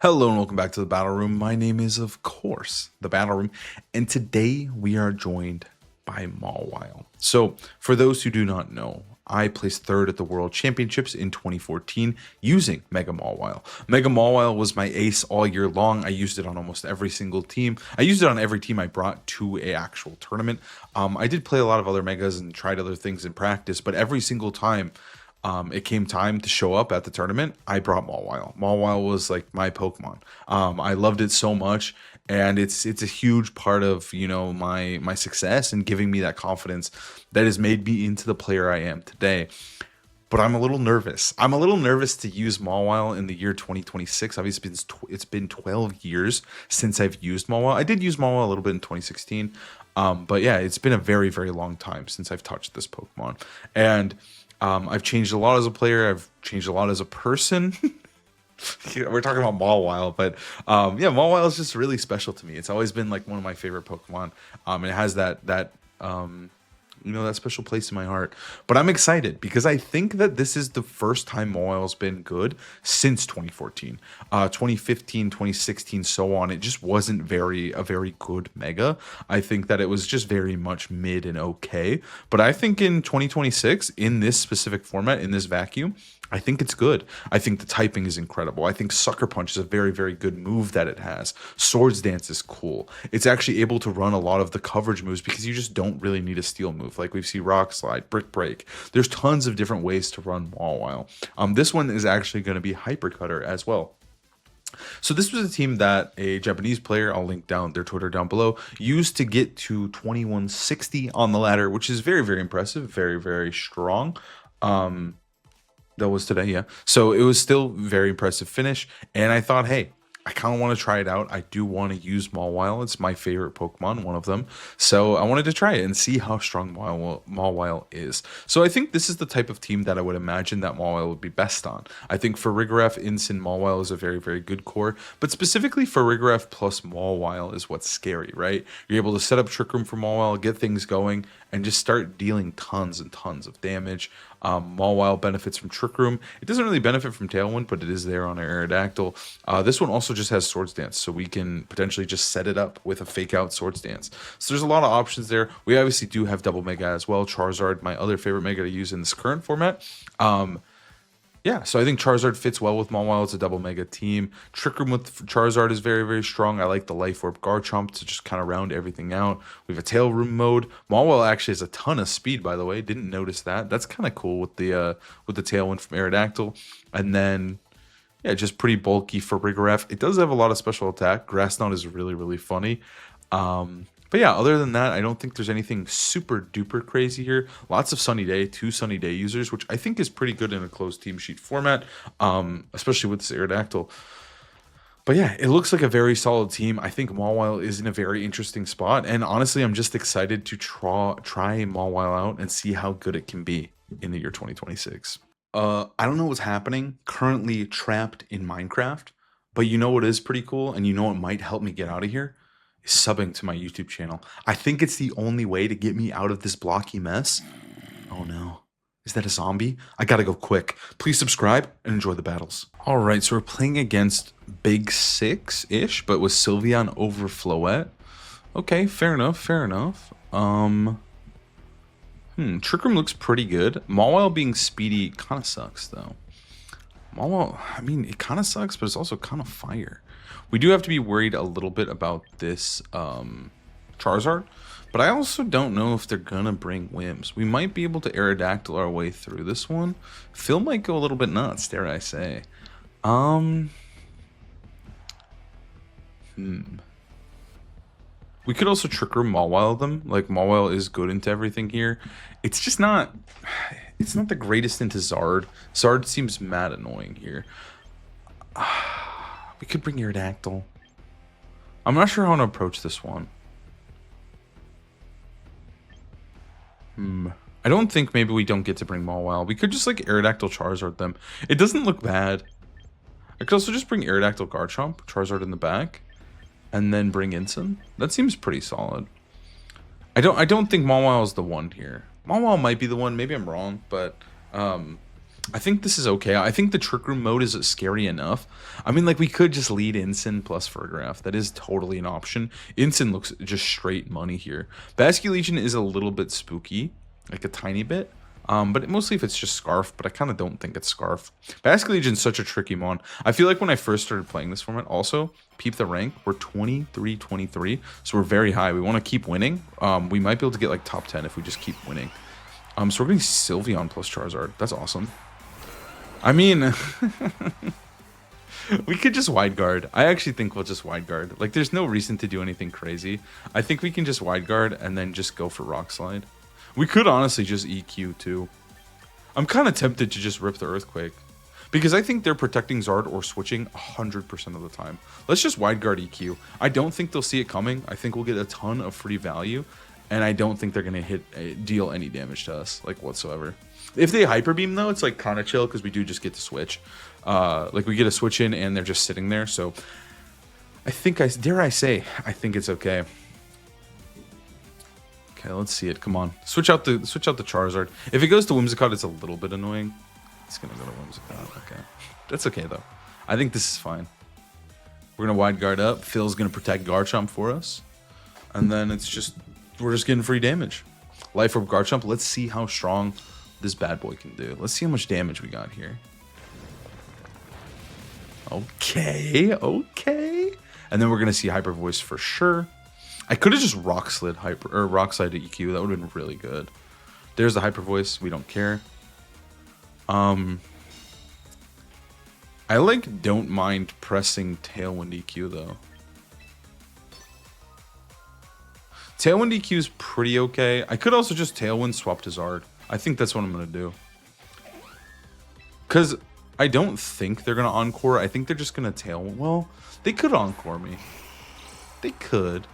Hello and welcome back to the Battle Room. My name is, of course, the Battle Room, and today we are joined by Mawile. So, for those who do not know, I placed third at the World Championships in 2014 using Mega Mawile. Mega Mawile was my ace all year long. I used it on almost every single team. I used it on every team I brought to a actual tournament. I did play a lot of other Megas and tried other things in practice, but every single time it came time to show up at the tournament, I brought Mawile. Mawile was like my Pokemon. I loved it so much, and it's a huge part of my success and giving me that confidence that has made me into the player I am today. But I'm a little nervous. I'm a little nervous to use Mawile in the year 2026. Obviously, it's been 12 years since I've used Mawile. I did use Mawile a little bit in 2016, but yeah, it's been a very, very long time since I've touched this Pokemon, and I've changed a lot as a player. I've changed a lot as a person. We're talking about Mawile, but yeah, Mawile is just really special to me. It's always been like one of my favorite Pokemon, and it has that that special place in my heart. But I'm excited because I think that this is the first time Mawile's been good since 2014. 2015, 2016, so on. It just wasn't a very good Mega. I think that it was just very much mid and okay. But I think in 2026, in this specific format, in this vacuum, I think it's good. I think the typing is incredible. I think Sucker Punch is a very, very good move that it has. Swords Dance is cool. It's actually able to run a lot of the coverage moves because you just don't really need a steel move. Like we've seen Rock Slide, Brick Break. There's tons of different ways to run Mawile. This one is actually going to be Hyper Cutter as well. So this was a team that a Japanese player, I'll link down their Twitter down below, used to get to 2160 on the ladder, which is very, very impressive, very, very strong. That was today, yeah. So it was still very impressive finish, and I thought, hey, I kind of want to try it out. I do want to use Mawile. It's my favorite Pokemon, one of them. So I wanted to try it and see how strong Mawile is. So I think this is the type of team that I would imagine that Mawile would be best on. I think for Rigorath, Incin, Mawile is a very, very good core. But specifically for Rigorath plus Mawile is what's scary, right? You're able to set up Trick Room for Mawile, get things going, and just start dealing tons and tons of damage. Mawile benefits from Trick Room. It doesn't really benefit from Tailwind, but it is there on our Aerodactyl. This one also just has Swords Dance, so we can potentially just set it up with a fake out Swords Dance. So there's a lot of options there. We obviously do have Double Mega as well. Charizard, my other favorite Mega to use in this current format. Yeah, so I think Charizard fits well with Mawile. It's a double Mega team. Trick Room with Charizard is very, very strong. I like the Life Orb Garchomp to just kind of round everything out. We have a Tail Room mode. Mawile actually has a ton of speed, by the way. Didn't notice that. That's kind of cool with the Tailwind from Aerodactyl. And then, yeah, just pretty bulky for Rigorath. It does have a lot of special attack. Grass Knot is really, really funny. But yeah, other than that, I don't think there's anything super duper crazy here. Lots of Sunny Day, 2 Sunny Day users, which I think is pretty good in a closed team sheet format, especially with this Aerodactyl. But yeah, it looks like a very solid team. I think Mawile is in a very interesting spot. And honestly, I'm just excited to try Mawile out and see how good it can be in the year 2026. I don't know what's happening. Currently trapped in Minecraft. But you know what is pretty cool? And you know what might help me get out of here? Subbing to my YouTube channel. I think it's the only way to get me out of this blocky mess. Oh no. Is that a zombie? I gotta go quick. Please subscribe and enjoy the battles. Alright, so we're playing against Big 6-ish, but with Sylveon over Floette. Okay, fair enough, fair enough. Trick Room looks pretty good. Mawile being speedy kind of sucks, though. Mawile, I mean, it kind of sucks, but it's also kind of fire. We do have to be worried a little bit about this Charizard, but I also don't know if they're going to bring Whims. We might be able to Aerodactyl our way through this one. Phil might go a little bit nuts, dare I say. We could also Trick Room Mawile them. Like, Mawile is good into everything here. It's just not... It's not the greatest into Zard. Zard seems mad annoying here. We could bring Aerodactyl. I'm not sure how to approach this one. I don't think maybe we don't get to bring Mawile. We could just like Aerodactyl Charizard them. It doesn't look bad. I could also just bring Aerodactyl Garchomp, Charizard in the back, and then bring Incin. That seems pretty solid. I don't think Mawile is the one here. Mawile might be the one. Maybe I'm wrong, but I think this is okay. I think the Trick Room mode is scary enough. I mean, like, we could just lead Incin plus Fergraph. That is totally an option. Incin looks just straight money here. Basculegion is a little bit spooky, like a tiny bit. But mostly if it's just Scarf, but I kind of don't think it's Scarf. Basculegion's such a tricky mon. I feel like when I first started playing this format, also, peep the rank, we're 23-23, so we're very high. We want to keep winning. We might be able to get like top 10 if we just keep winning. So we're getting Sylveon plus Charizard. That's awesome. I mean, we could just wide guard. I actually think we'll just wide guard. Like, there's no reason to do anything crazy. I think we can just wide guard and then just go for Rock Slide. We could honestly just EQ too. I'm kind of tempted to just rip the Earthquake because I think they're protecting Zard or switching 100% of the time. Let's just wide guard EQ. I don't think they'll see it coming. I think we'll get a ton of free value, and I don't think they're gonna deal any damage to us like whatsoever. If they Hyper Beam though, it's like kind of chill because we do just get to switch. Like we get a switch in and they're just sitting there. So I think dare I say I think it's okay. Okay, let's see it. Come on, switch out the Charizard. If it goes to Whimsicott, it's a little bit annoying. It's gonna go to Whimsicott. Okay, that's okay though. I think this is fine. We're gonna wide guard up. Phil's gonna protect Garchomp for us, and then we're just getting free damage. Life Orb Garchomp. Let's see how strong this bad boy can do. Let's see how much damage we got here. Okay. And then we're gonna see Hyper Voice for sure. I could have just Rock Slid Rock Slide to EQ. That would have been really good. There's the Hyper Voice. We don't care. I like don't mind pressing Tailwind EQ though. Tailwind EQ is pretty okay. I could also just Tailwind swap to Zard. I think that's what I'm gonna do. Cause I don't think they're gonna Encore. I think they're just gonna Tailwind. Well, they could Encore me. They could.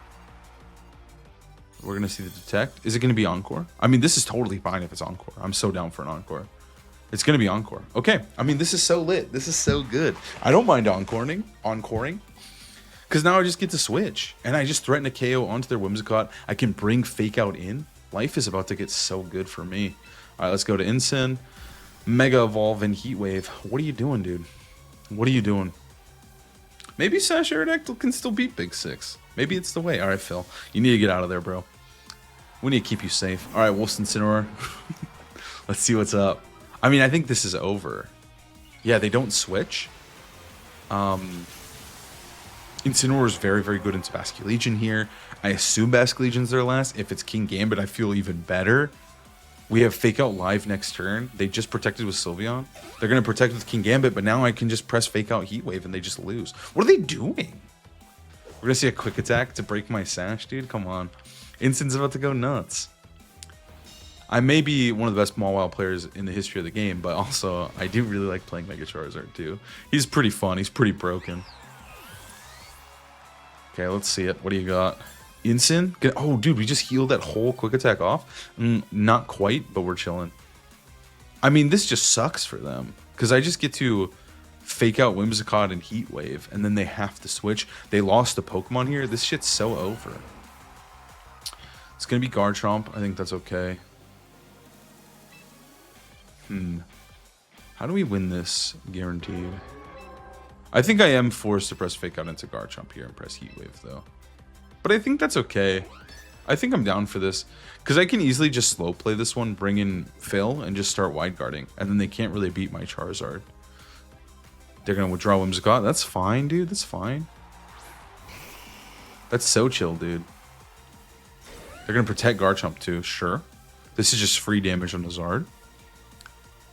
We're gonna see the Detect. Is it gonna be Encore? I mean, this is totally fine if it's Encore. I'm so down for an Encore. It's gonna be Encore. Okay. I mean, this is so lit. This is so good. I don't mind encoring. Because now I just get to switch. And I just threaten a KO onto their Whimsicott. I can bring Fake Out in. Life is about to get so good for me. Alright, let's go to Incin. Mega Evolve and Heat Wave. What are you doing, dude? What are you doing? Maybe Sash Aerodactyl can still beat Big Six. Maybe it's the way. Alright, Phil. You need to get out of there, bro. We need to keep you safe. Alright, Wolf's Incineroar. Let's see what's up. I mean, I think this is over. Yeah, they don't switch. Incineroar is very, very good into Basculegion here. I assume Basculegion's their last. If it's King Gambit, I feel even better. We have Fake Out live next turn. They just protected with Sylveon. They're going to protect with King Gambit, but now I can just press Fake Out Heat Wave and they just lose. What are they doing? We're going to see a quick attack to break my Sash, dude. Come on. Incin's about to go nuts. I may be one of the best Mawile players in the history of the game, but also I do really like playing Mega Charizard too. He's pretty fun. He's pretty broken. Okay, let's see it. What do you got? Incin? Oh, dude, we just healed that whole quick attack off. Not quite, but we're chilling. I mean, this just sucks for them because I just get to Fake Out Whimsicott and Heat Wave, and then they have to switch. They lost a Pokemon here. This shit's so over. It's gonna be Garchomp. I think that's okay. How do we win this guaranteed? I think I am forced to press Fake Out into Garchomp here and press Heat Wave though. But I think that's okay. I think I'm down for this. Because I can easily just slow play this one, bring in Phil, and just start wide guarding. And then they can't really beat my Charizard. They're going to withdraw Whimsicott. That's fine, dude. That's fine. That's so chill, dude. They're going to protect Garchomp too. Sure. This is just free damage on the Zard.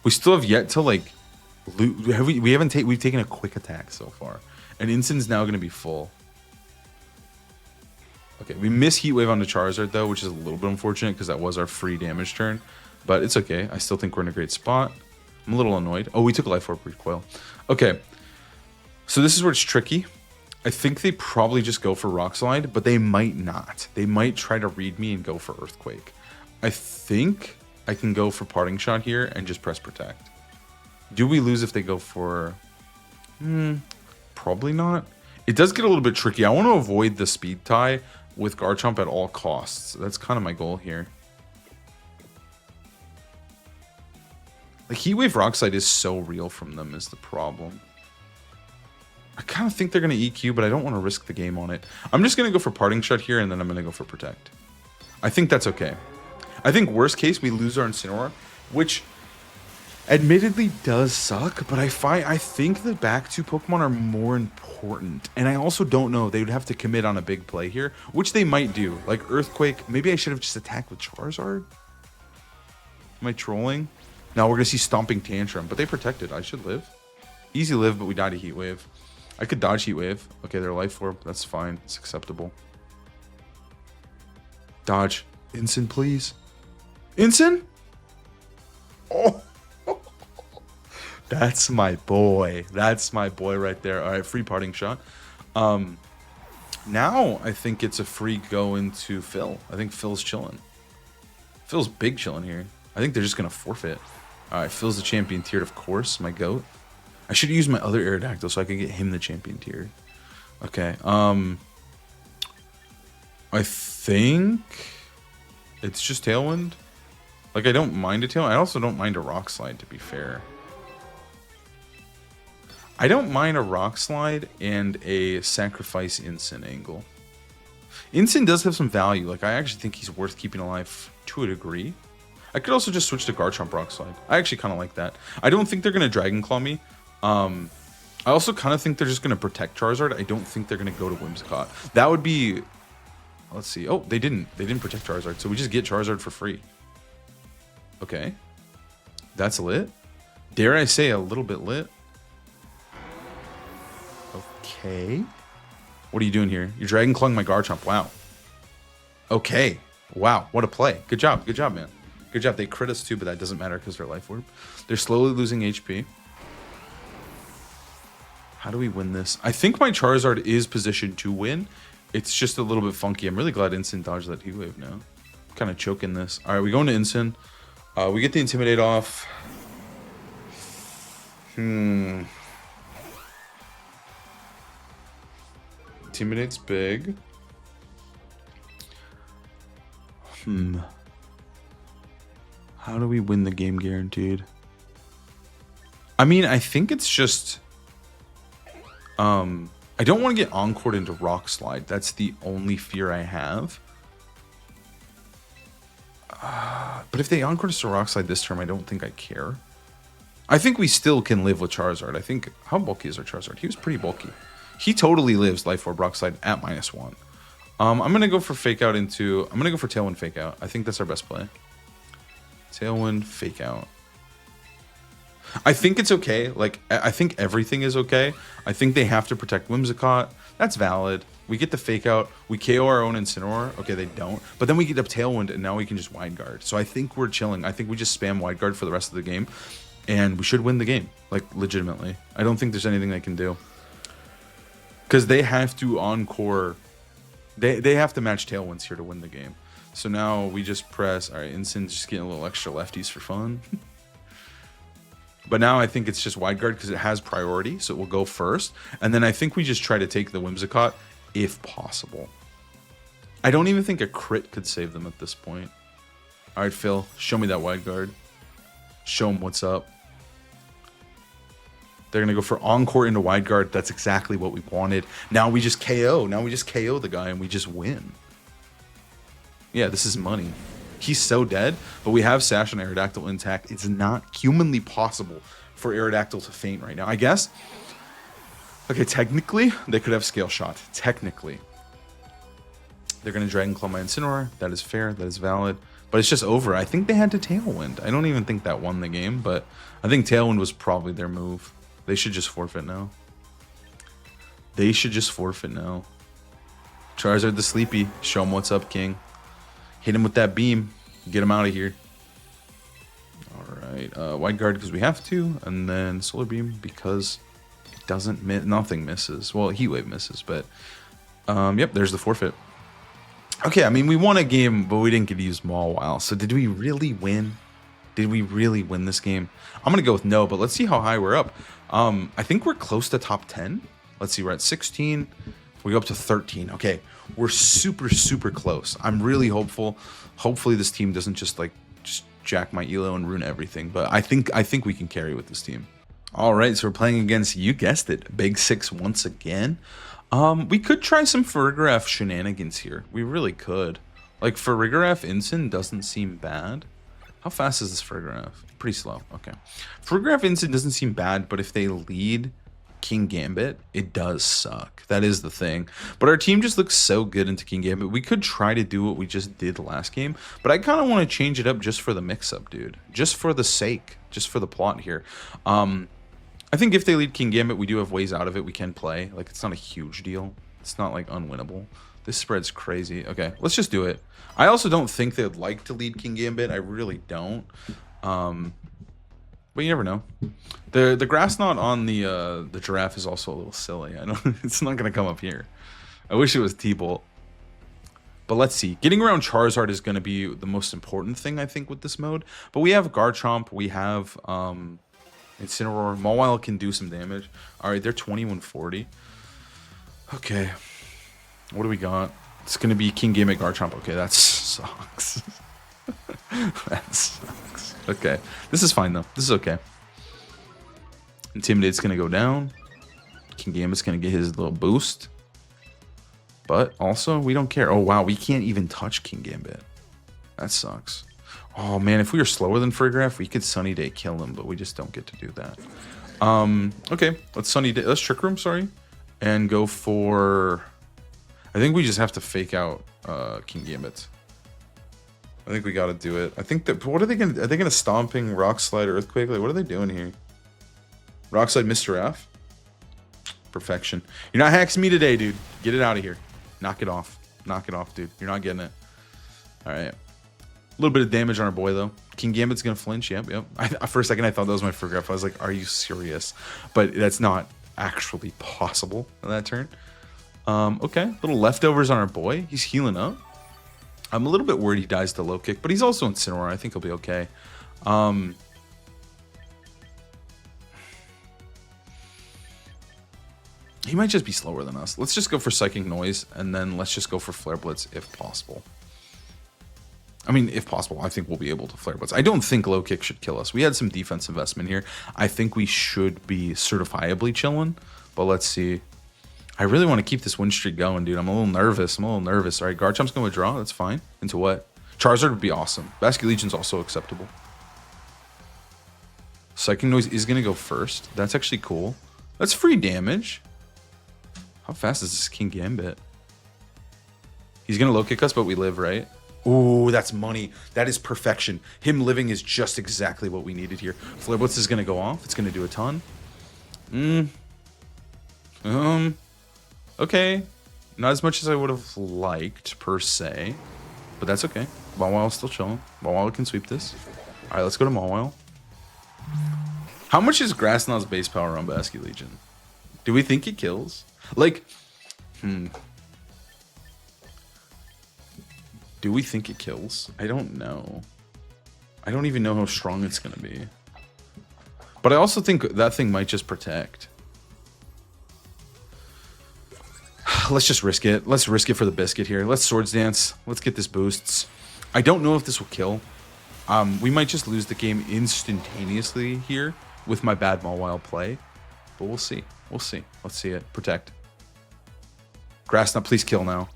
We still have yet to, like, loot. We've taken a quick attack so far. And Incin's now going to be full. Okay, we miss Heat Wave on the Charizard, though, which is a little bit unfortunate because that was our free damage turn. But it's okay. I still think we're in a great spot. I'm a little annoyed. Oh, we took a Life Orb Recoil. Okay, so this is where it's tricky. I think they probably just go for Rock Slide, but they might not. They might try to read me and go for Earthquake. I think I can go for Parting Shot here and just press Protect. Do we lose if they go for... probably not. It does get a little bit tricky. I want to avoid the speed tie with Garchomp at all costs. That's kind of my goal here. Like, Heat Wave Rock Slide is so real from them is the problem. I kind of think they're going to EQ, but I don't want to risk the game on it. I'm just going to go for Parting Shot here, and then I'm going to go for Protect. I think that's okay. I think worst case, we lose our Incineroar, which admittedly does suck, but I think the back two Pokemon are more important. And I also don't know. They would have to commit on a big play here, which they might do. Like Earthquake. Maybe I should have just attacked with Charizard. Am I trolling? Now we're going to see Stomping Tantrum, but they protected. I should live. Easy live, but we died a Heat Wave. I could dodge Heat Wave. Okay, they're Life Orb. That's fine. It's acceptable. Dodge. Incin, please. Incin? Oh. That's my boy. That's my boy right there. All right, free Parting Shot. Now I think it's a free go into Phil. I think Phil's chilling. Phil's big chilling here. I think they're just going to forfeit. All right, Phil's the champion tiered, of course. My goat. I should use my other Aerodactyl so I can get him the champion tier. Okay. I think it's just Tailwind. Like, I don't mind a Tailwind. I also don't mind a Rock Slide, to be fair. I don't mind a Rock Slide and a Sacrifice Incin angle. Incin does have some value. Like, I actually think he's worth keeping alive to a degree. I could also just switch to Garchomp Rock Slide. I actually kind of like that. I don't think they're going to Dragon Claw me. I also kind of think they're just going to protect Charizard. I don't think they're going to go to Whimsicott. That would be... Let's see. Oh, they didn't. They didn't protect Charizard. So we just get Charizard for free. Okay. That's lit. Dare I say a little bit lit. Okay. What are you doing here? You're Dragon Clawing my Garchomp. Wow. Okay. Wow. What a play. Good job. Good job, man. Good job. They crit us too, but that doesn't matter because they're Life Orb. They're slowly losing HP. How do we win this? I think my Charizard is positioned to win. It's just a little bit funky. I'm really glad Incin dodged that Heat Wave now. I'm kind of choking this. All right, we go into Incin. We get the Intimidate off. Intimidate's big. How do we win the game guaranteed? I mean, I think it's just... I don't want to get Encored into Rock Slide. That's the only fear I have. But if they Encored us to Rock Slide this turn, I don't think I care. I think we still can live with Charizard. I think... How bulky is our Charizard? He was pretty bulky. He totally lives Life Orb Rock Slide at -1. I'm going to go for Fake Out into... I'm going to go for Tailwind Fake Out. I think that's our best play. Tailwind Fake Out. I think it's okay. Like, I think everything is okay. I think they have to protect Whimsicott. That's valid. We get the Fake Out. We KO our own Incineroar. Okay, they don't. But then we get up Tailwind, and now we can just Wide Guard. So I think we're chilling. I think we just spam Wide Guard for the rest of the game. And we should win the game. Like, legitimately. I don't think there's anything they can do. Because they have to Encore... They have to match Tailwinds here to win the game. So now we just press... Alright, Incin's just getting a little extra lefties for fun. But now I think it's just Wide Guard because it has priority, so it will go first. And then I think we just try to take the Whimsicott if possible. I don't even think a crit could save them at this point. All right, Phil, show me that Wide Guard. Show them what's up. They're going to go for Encore into Wide Guard. That's exactly what we wanted. Now we just KO. Now we just KO the guy and we just win. Yeah, this is money. He's so dead, but we have Sash and Aerodactyl intact. It's not humanly possible for Aerodactyl to faint right now. I guess, okay, technically, they could have Scale Shot. Technically. They're going to Dragon Claw my Incineroar. That is fair. That is valid. But it's just over. I think they had to Tailwind. I don't even think that won the game, but I think Tailwind was probably their move. They should just forfeit now. They should just forfeit now. Charizard the Sleepy. Show him what's up, King. Hit him with that beam. Get him out of here. Alright. Wide Guard because we have to. And then Solar Beam because it doesn't miss. Nothing misses. Well, Heat Wave misses. But, yep, there's the forfeit. Okay, I mean, we won a game, but we didn't get to use Mawile. So did we really win? Did we really win this game? I'm going to go with no, but let's see how high we're up. I think we're close to top 10. Let's see, we're at 16. We go up to 13. Okay, we're super, super close. I'm really hopeful. Hopefully this team doesn't just jack my elo and ruin everything. But I think we can carry with this team. All right, so we're playing against, you guessed it, Big Six once again. We could try some Farigiraf shenanigans here. We really could. Like, Farigiraf Instant doesn't seem bad. How fast is this Farigiraf? Pretty slow. Okay. Farigiraf Instant doesn't seem bad, but if they lead King Gambit, it does suck. That is the thing. But our team just looks so good into King Gambit. We could try to do what we just did last game, but I kind of want to change it up just for the mix-up, dude. Just for the sake. Just for the plot here. I think if they lead King Gambit, we do have ways out of it. We can play. Like, it's not a huge deal. It's not, like, unwinnable. This spread's crazy. Okay, let's just do it. I also don't think they'd like to lead King Gambit. I really don't. But you never know. The grass knot on the giraffe is also a little silly. I know it's not gonna come up here. I wish it was T-Bolt. But let's see. Getting around Charizard is gonna be the most important thing, I think, with this mode. But we have Garchomp. We have Incineroar. Mawile can do some damage. All right, they're 2140. Okay. What do we got? It's going to be King Gambit Garchomp. Okay, that sucks. That sucks. Okay. This is fine, though. This is okay. Intimidate's going to go down. King Gambit's going to get his little boost. But also, we don't care. Oh, wow. We can't even touch King Gambit. That sucks. Oh, man. If we were slower than Farigiraf, we could Sunny Day kill him, but we just don't get to do that. Okay. Let's Sunny Day. Let's Trick Room, sorry. And go for... I think we just have to fake out King Gambit. I think we got to do it. I think that... What are they going to... Are they going to Stomping, Rock Slide, Earthquake? Like, what are they doing here? Rock Slide, Mr. F? Perfection. You're not hacking me today, dude. Get it out of here. Knock it off. Knock it off, dude. You're not getting it. All right. A little bit of damage on our boy, though. King Gambit's going to flinch. Yep, yep. For a second, I thought that was my Farigiraf. I was like, are you serious? But that's not actually possible on that turn. Okay, little leftovers on our boy. He's healing up. I'm a little bit worried he dies to low kick, but he's also Incineroar. I think he'll be okay. He might just be slower than us. Let's just go for Psychic Noise, and then let's just go for Flare Blitz if possible. I mean, if possible, I think we'll be able to Flare Blitz. I don't think low kick should kill us. We had some defense investment here. I think we should be certifiably chilling, but let's see. I really want to keep this win streak going, dude. I'm a little nervous. All right, Garchomp's going to withdraw. That's fine. Into what? Charizard would be awesome. Basket Legion's also acceptable. Psychic Noise is going to go first. That's actually cool. That's free damage. How fast is this King Gambit? He's going to low kick us, but we live, right? Ooh, that's money. That is perfection. Him living is just exactly what we needed here. Flare Blitz is going to go off. It's going to do a ton. Okay. Not as much as I would have liked, per se. But that's okay. Mawile's still chilling. Mawile can sweep this. Alright, let's go to Mawile. How much is Grass Knot's base power on Basket Legion? Do we think it kills? Like, Do we think it kills? I don't know. I don't even know how strong it's going to be. But I also think that thing might just protect. Let's just risk it. Let's risk it for the biscuit here. Let's Swords Dance. Let's get this boosts. I don't know if this will kill. We might just lose the game instantaneously here with my bad Mawile play. But we'll see. We'll see. Let's see it. Protect. Grass Knot, please kill now.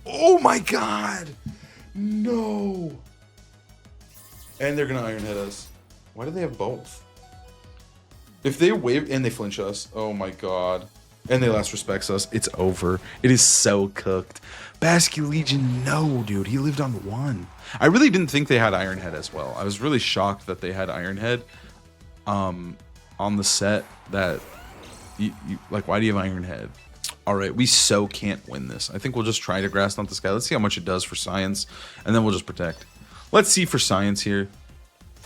Oh my god! No! And they're gonna Iron Head us. Why do they have both? If they wave and they flinch us, oh my god. And they last respects us, it's over. It is so cooked. Basket Legion, no, dude. He lived on one. I really didn't think they had Iron Head as well. I was really shocked that they had Iron Head on the set that... like, why do you have Iron Head? Alright, we so can't win this. I think we'll just try to Grass Knot this guy. Let's see how much it does for Science, and then we'll just Protect. Let's see for Science here.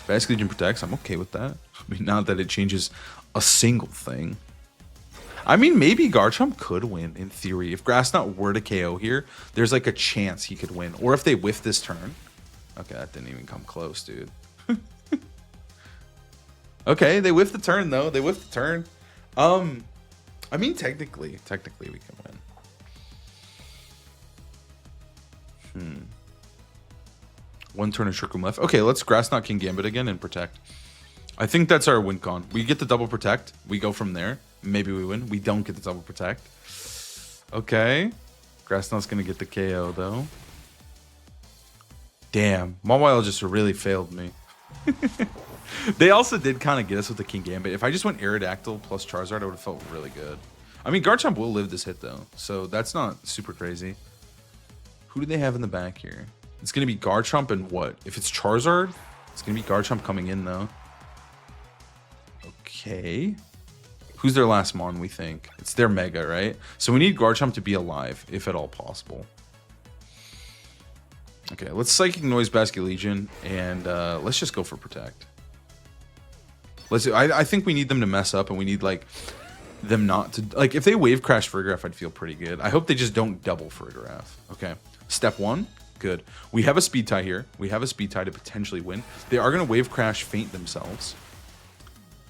Basket Legion protects. I'm okay with that. I mean, not that it changes a single thing. I mean, maybe Garchomp could win, in theory. If Grass Knot were to KO here, there's like a chance he could win. Or if they whiff this turn. Okay, that didn't even come close, dude. Okay, they whiffed the turn, though. They whiffed the turn. I mean, technically we can win. One turn of Trick Room left. Okay, let's Grass Knot King Gambit again and protect. I think that's our win con. We get the double protect. We go from there. Maybe we win. We don't get the double protect. Okay. Grass Knot's going to get the KO, though. Damn. Mawile just really failed me. They also did kind of get us with the King Gambit. If I just went Aerodactyl plus Charizard, I would have felt really good. I mean, Garchomp will live this hit, though. So that's not super crazy. Who do they have in the back here? It's going to be Garchomp and what? If it's Charizard, it's going to be Garchomp coming in, though. Okay. Who's their last Mon, we think? It's their Mega, right? So we need Garchomp to be alive, if at all possible. Okay, let's Psychic Noise Basculegion, and let's just go for Protect. I think we need them to mess up, and we need, like, them not to... Like, if they Wave Crash Farigiraf, I'd feel pretty good. I hope they just don't double Farigiraf. Okay. Step 1. Good. We have a Speed Tie here. We have a Speed Tie to potentially win. They are going to Wave Crash Faint themselves.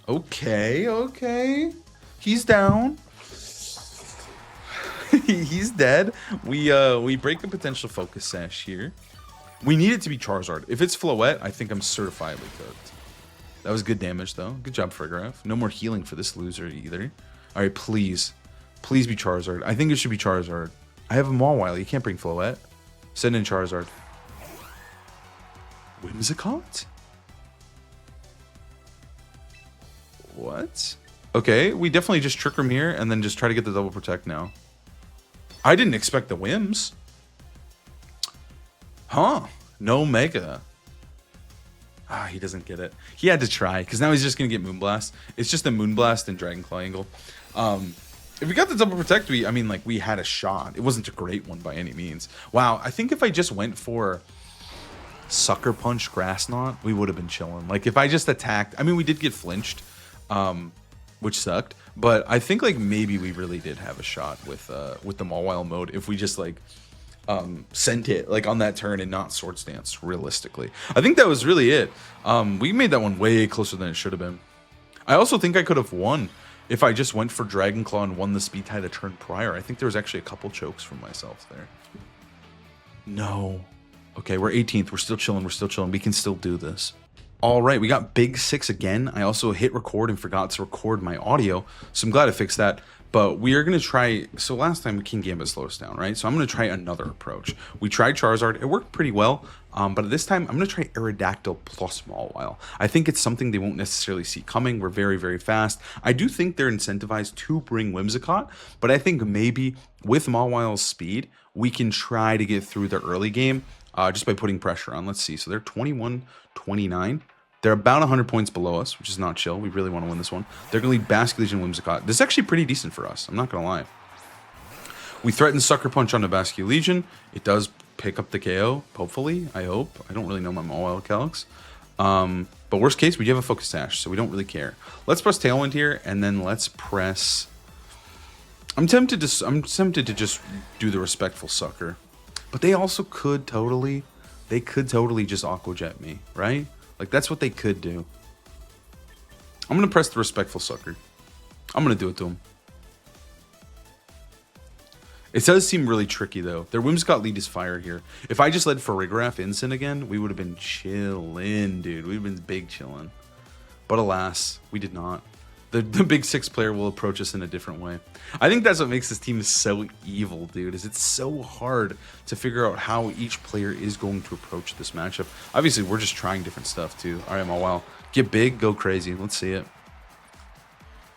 Okay, okay. He's down. He's dead. We break the potential Focus Sash here. We need it to be Charizard. If it's Floette, I think I'm certifiably cooked. That was good damage, though. Good job, Farigiraf. No more healing for this loser either. All right, please. Please be Charizard. I think it should be Charizard. I have a Mawile. You can't bring Floette. Send in Charizard. Whimsicott? What? Okay, we definitely just Trick Room here and then just try to get the double protect now. I didn't expect the Whims. Huh. No Mega. Ah, he doesn't get it. He had to try, because now he's just going to get Moonblast. It's just a Moonblast and Dragon Claw angle. If we got the double protect, we had a shot. It wasn't a great one by any means. Wow, I think if I just went for Sucker Punch Grass Knot, we would have been chilling. Like, if I just attacked... I mean, we did get flinched, which sucked. But I think, like, maybe we really did have a shot with the Mawile mode if we just, like... sent it like on that turn and not Swords Dance. Realistically, I think that was really it. We made that one way closer than it should have been. I also think I could have won if I just went for Dragon Claw and won the Speed Tie the turn prior. I think there was actually a couple chokes from myself there. No. Okay, we're 18th. We're still chilling. We're still chilling. We can still do this. All right, we got Big 6 again. I also hit record and forgot to record my audio, so I'm glad I fixed that. But we are going to try... So last time, King Gambit slowed us down, right? So I'm going to try another approach. We tried Charizard. It worked pretty well. But this time, I'm going to try Aerodactyl plus Mawile. I think it's something they won't necessarily see coming. We're very, very fast. I do think they're incentivized to bring Whimsicott. But I think maybe with Mawile's speed, we can try to get through the early game just by putting pressure on. Let's see. So they're 21-29. They're about 100 points below us, which is not chill. We really want to win this one. They're going to lead Basculegion and Whimsicott. This is actually pretty decent for us. I'm not going to lie. We threaten Sucker Punch on the Basculegion. It does pick up the KO, hopefully. I hope. I don't really know my Mawile calcs. But worst case, we do have a Focus Sash, so we don't really care. Let's press Tailwind here, and then let's press... I'm tempted to just do the Respectful Sucker. But they also could totally... They could totally just Aqua Jet me, right? Like, that's what they could do. I'm going to press the Respectful Sucker. I'm going to do it to him. It does seem really tricky, though. Their Whimsicott lead is fire here. If I just led Farigiraf Instant again, we would have been chillin', dude. We'd have been big chillin'. But alas, we did not. The Big 6 player will approach us in a different way. I think that's what makes this team so evil, dude, is it's so hard to figure out how each player is going to approach this matchup. Obviously, we're just trying different stuff, too. All right, Mawile. Get big, go crazy. Let's see it.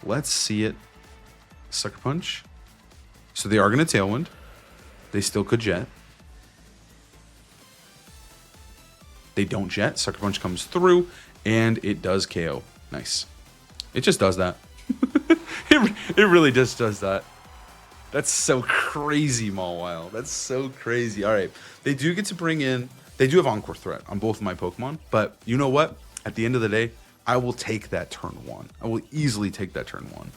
Let's see it. Sucker Punch. So they are going to Tailwind. They still could Jet. They don't Jet. Sucker Punch comes through, and it does KO. Nice. It just does that. it really just does that. That's so crazy, Mawile. That's so crazy. All right. They do get to bring in... They do have Encore Threat on both of my Pokemon. But you know what? At the end of the day, I will take that turn 1. I will easily take that turn 1.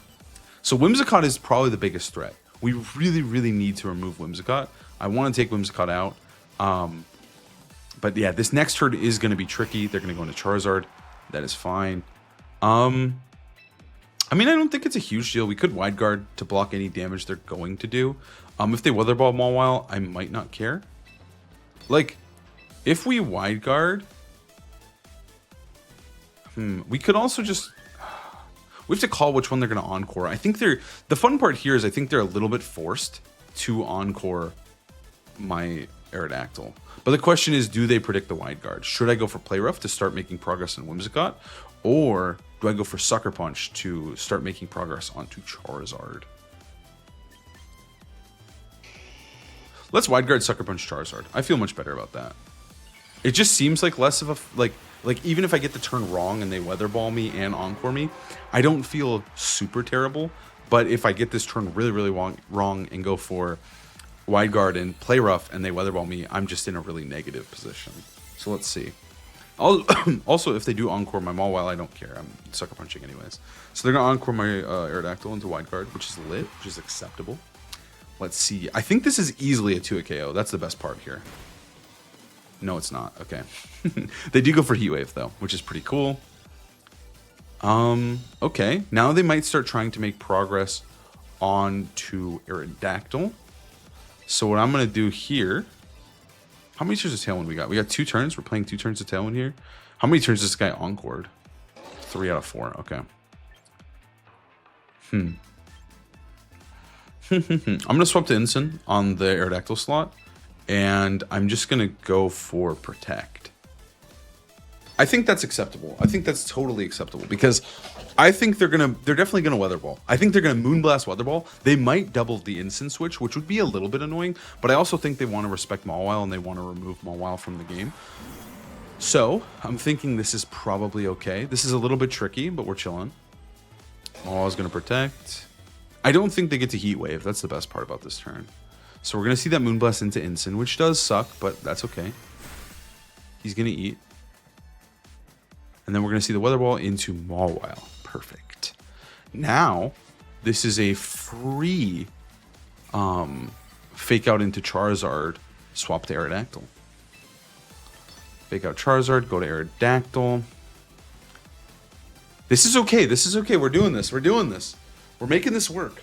So Whimsicott is probably the biggest threat. We really, really need to remove Whimsicott. I want to take Whimsicott out. But yeah, this next turn is going to be tricky. They're going to go into Charizard. That is fine. I mean, I don't think it's a huge deal. We could Wide Guard to block any damage they're going to do. If they Weather Ball Mawile, I might not care. Like, If we wide guard, we could also just, we have to call which one they're going to encore. I think they're, the fun part here is I think they're a little bit forced to encore my Aerodactyl. But the question is, do they predict the wide guard? Should I go for Play Rough to start making progress on Whimsicott? Or do I go for Sucker Punch to start making progress onto Charizard? Let's wide guard Sucker Punch Charizard. I feel much better about that. It just seems like less of a, like even if I get the turn wrong and they Weather Ball me and Encore me, I don't feel super terrible. But if I get this turn really, really wrong and go for wide guard and Play Rough and they Weather Ball me, I'm just in a really negative position. So let's see. Also, if they do encore my Mawile, I don't care. I'm Sucker Punching anyways. So they're going to encore my Aerodactyl into wide guard, which is lit, which is acceptable. Let's see. I think this is easily a 2-hit KO. That's the best part here. No, it's not. Okay. They do go for Heat Wave, though, which is pretty cool. Okay. Now they might start trying to make progress onto Aerodactyl. So what I'm going to do here... How many turns of Tailwind we got? We got 2 turns. We're playing 2 turns of Tailwind here. How many turns is this guy encored? 3 out of 4. Okay. I'm going to swap to Ensign on the Aerodactyl slot. And I'm just going to go for Protect. I think that's acceptable. I think that's totally acceptable because I think they're definitely gonna Weather Ball. I think they're gonna Moonblast Weather Ball. They might double the instant switch, which would be a little bit annoying, but I also think they want to respect Mawile and they want to remove Mawile from the game. So I'm thinking this is probably okay. This is a little bit tricky, but we're chilling. Mawile's gonna Protect. I don't think they get to Heat Wave. That's the best part about this turn. So we're gonna see that Moonblast into Instant, which does suck, but that's okay. He's gonna eat. And then we're going to see the Weather Ball into Mawile. Perfect. Now, this is a free Fake Out into Charizard, swap to Aerodactyl. Fake Out Charizard, go to Aerodactyl. This is okay. This is okay. We're doing this. We're doing this. We're making this work.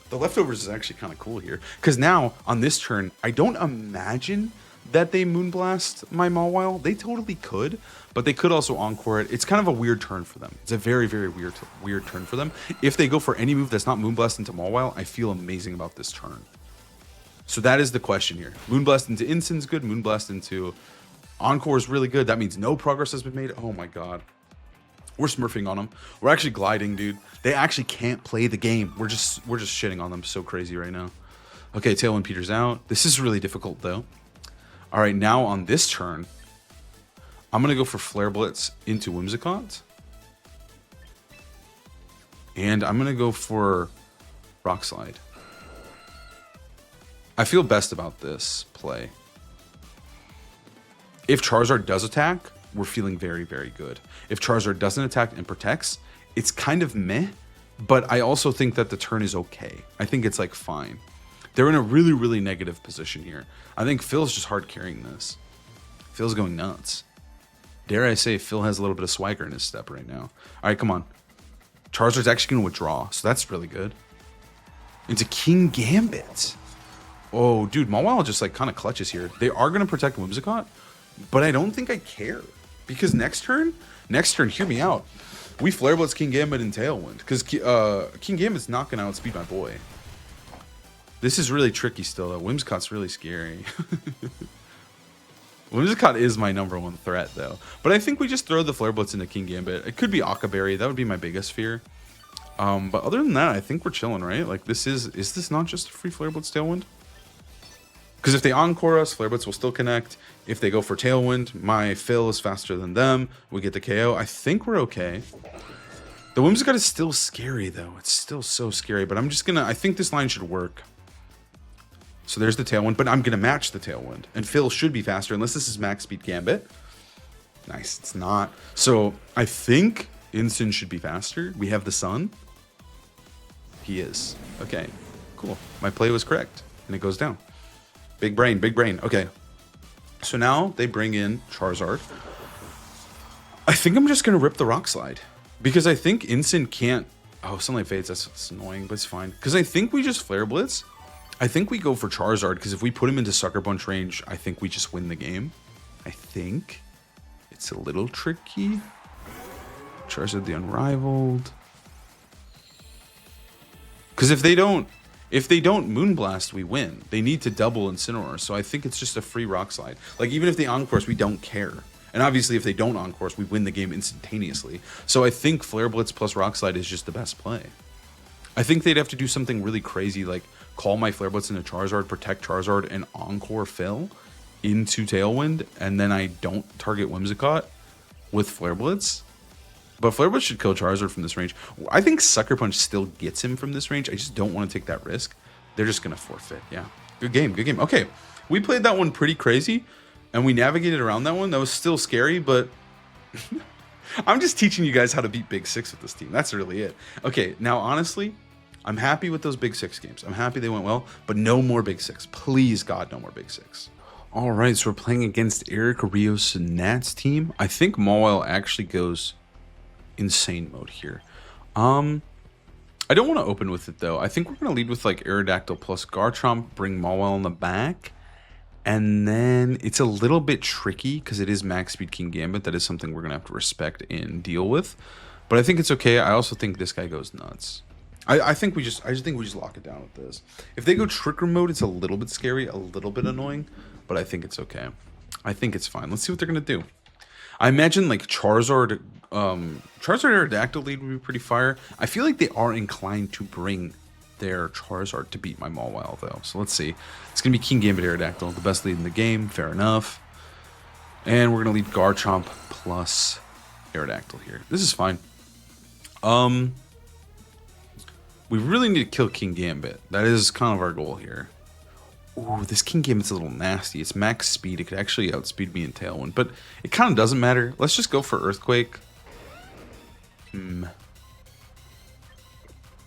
The leftovers is actually kind of cool here. Because now, on this turn, I don't imagine that they Moonblast my Mawile. They totally could, but they could also encore it. It's kind of a weird turn for them. It's a very, very weird turn for them. If they go for any move that's not Moonblast into Mawile, I feel amazing about this turn. So that is the question here. Moonblast into Instin's good. Moonblast into Encore is really good. That means no progress has been made. Oh my god. We're smurfing on them. We're actually gliding, dude. They actually can't play the game. We're just shitting on them so crazy right now. Okay, Tailwind peters out. This is really difficult though. All right, now on this turn, I'm going to go for Flare Blitz into Whimsicott. And I'm going to go for Rock Slide. I feel best about this play. If Charizard does attack, we're feeling very, very good. If Charizard doesn't attack and protects, it's kind of meh, but I also think that the turn is okay. I think it's like fine. They're in a really, really negative position here. I think Phil's just hard carrying this. Phil's going nuts. Dare I say Phil has a little bit of swagger in his step right now. All right, come on. Charizard's actually going to withdraw, so that's really good. Into King Gambit. Oh, dude, Mawile just like kind of clutches here. They are going to protect Whimsicott, but I don't think I care. Because next turn, hear me out. We Flare Blitz King Gambit and Tailwind. Because King Gambit's not going to outspeed my boy. This is really tricky still, though. Whimsicott's really scary. Whimsicott is my #1 threat, though. But I think we just throw the Flare Blitz into King Gambit. It could be Akaberry. That would be my biggest fear. But other than that, I think we're chilling, right? Like, this is this not just a free Flare Blitz Tailwind? Because if they encore us, Flare Blitz will still connect. If they go for Tailwind, my Phil is faster than them. We get the KO. I think we're okay. The Whimsicott is still scary, though. It's still so scary. But I'm just going to... I think this line should work. So there's the Tailwind, but I'm going to match the Tailwind. And Phil should be faster, unless this is max speed Gambit. Nice, it's not. So I think Instant should be faster. We have the Sun. He is. Okay, cool. My play was correct, and it goes down. Big brain, big brain. Okay, so now they bring in Charizard. I think I'm just going to rip the Rock Slide. Because I think Instant can't... Oh, Sunlight Fades, that's annoying, but it's fine. Because I think we just Flare Blitz. I think we go for Charizard, because if we put him into Sucker Punch range, I think we just win the game. I think it's a little tricky. Charizard the Unrivaled. Because if they don't Moonblast, we win. They need to double Incineroar, so I think it's just a free Rock Slide. Like, even if they Encourse, we don't care. And obviously, if they don't Encourse, we win the game instantaneously. So I think Flare Blitz plus Rock Slide is just the best play. I think they'd have to do something really crazy, like call my Flare Blitz into Charizard, protect Charizard, and Encore Fill into Tailwind, and then I don't target Whimsicott with Flare Blitz. But Flare Blitz should kill Charizard from this range. I think Sucker Punch still gets him from this range. I just don't want to take that risk. They're just going to forfeit. Yeah. Good game. Good game. Okay. We played that one pretty crazy, and we navigated around that one. That was still scary, but I'm just teaching you guys how to beat Big Six with this team. That's really it. Okay. Now, honestly, I'm happy with those Big Six games. I'm happy they went well, but no more Big Six. Please, God, no more Big Six. All right. So we're playing against Eric Rios and Nat's team. I think Mawile actually goes insane mode here. I don't want to open with it though. I think we're going to lead with like Aerodactyl plus Garchomp, bring Mawile in the back, and then it's a little bit tricky because it is max speed King Gambit. That is something we're going to have to respect and deal with, but I think it's okay. I also think this guy goes nuts. I just think we just lock it down with this. If they go Trick Room mode, it's a little bit scary, a little bit annoying, but I think it's okay. I think it's fine. Let's see what they're going to do. I imagine like Charizard Aerodactyl lead would be pretty fire. I feel like they are inclined to bring their Charizard to beat my Mawile though. So let's see. It's going to be King Gambit Aerodactyl, the best lead in the game. Fair enough. And we're going to lead Garchomp plus Aerodactyl here. This is fine. We really need to kill King Gambit. That is kind of our goal here. Ooh, this King Gambit's a little nasty. It's max speed. It could actually outspeed me in Tailwind, but it kind of doesn't matter. Let's just go for Earthquake.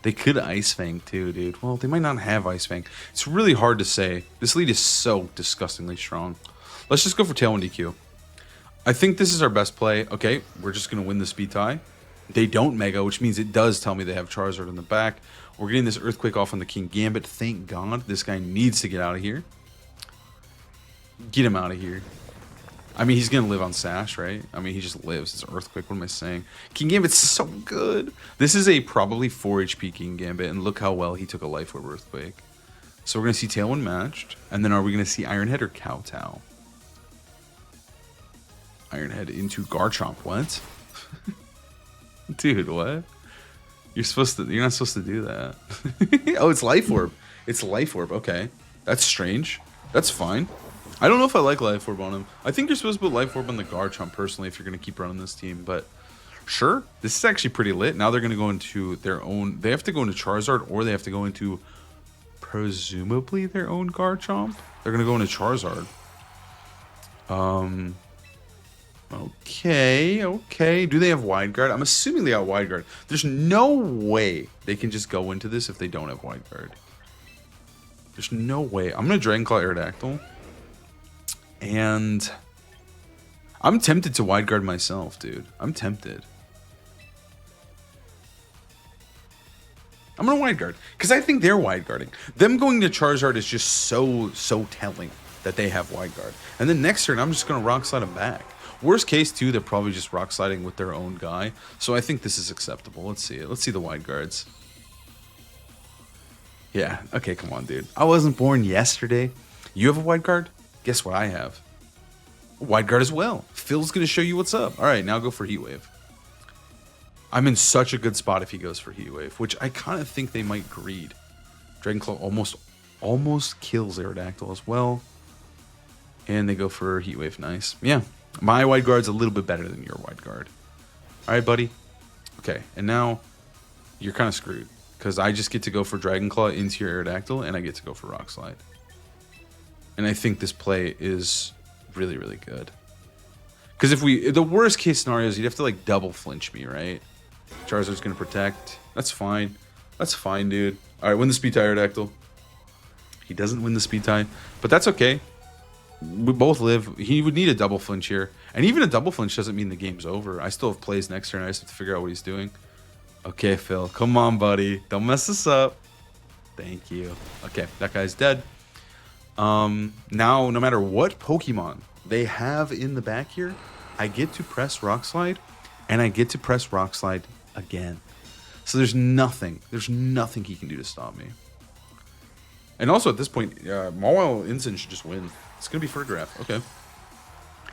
They could Ice Fang too, dude. Well, they might not have Ice Fang. It's really hard to say. This lead is so disgustingly strong. Let's just go for Tailwind EQ. I think this is our best play. Okay, we're just going to win the speed tie. They don't Mega, which means it does tell me they have Charizard in the back. We're getting this Earthquake off on the King Gambit. Thank God. This guy needs to get out of here. Get him out of here. I mean, he's going to live on Sash, right? I mean, he just lives. It's Earthquake. What am I saying? King Gambit's so good. This is a probably 4 HP King Gambit, and look how well he took a Life Orb Earthquake. So we're going to see Tailwind matched, and then are we going to see Iron Head or Kowtow? Iron Head into Garchomp. What? Dude, what? You're not supposed to do that. Oh, it's Life Orb. It's Life Orb. Okay. That's strange. That's fine. I don't know if I like Life Orb on him. I think you're supposed to put Life Orb on the Garchomp personally if you're going to keep running this team, but sure. This is actually pretty lit. Now they're going to go into their own... They have to go into Charizard, or they have to go into presumably their own Garchomp. They're going to go into Charizard. Okay. Do they have Wide Guard? I'm assuming they have Wide Guard. There's no way they can just go into this if they don't have Wide Guard. There's no way. I'm going to Dragon Claw Aerodactyl. And I'm tempted to Wide Guard myself, dude. I'm tempted. I'm going to Wide Guard. Because I think they're Wide Guarding. Them going to Charizard is just so telling that they have Wide Guard. And then next turn, I'm just going to Rock Slide them back. Worst case, too, they're probably just Rock Sliding with their own guy. So I think this is acceptable. Let's see it. Let's see the Wide Guards. Yeah. Okay, come on, dude. I wasn't born yesterday. You have a Wide Guard? Guess what I have? A Wide Guard as well. Phil's going to show you what's up. All right, now go for Heat Wave. I'm in such a good spot if he goes for Heat Wave, which I kind of think they might greed. Dragon Claw almost kills Aerodactyl as well. And they go for Heat Wave. Nice. Yeah. My Wide Guard's a little bit better than your Wide Guard. All right, buddy. Okay, and now you're kind of screwed because I just get to go for Dragon Claw into your Aerodactyl, and I get to go for Rock Slide. And I think this play is really, really good. Because the worst case scenario is you'd have to like double flinch me, right? Charizard's gonna protect. That's fine. That's fine, dude. All right, win the speed tie, Aerodactyl. He doesn't win the speed tie, but that's okay. We both live. He would need a double flinch here. And even a double flinch doesn't mean the game's over. I still have plays next turn. I just have to figure out what he's doing. Okay, Phil. Come on, buddy. Don't mess this up. Thank you. Okay, that guy's dead. Now, no matter what Pokemon they have in the back here, I get to press Rock Slide, and I get to press Rock Slide again. So there's nothing he can do to stop me. And also at this point, Mawile Incin should just win. It's going to be Fergraph. Okay.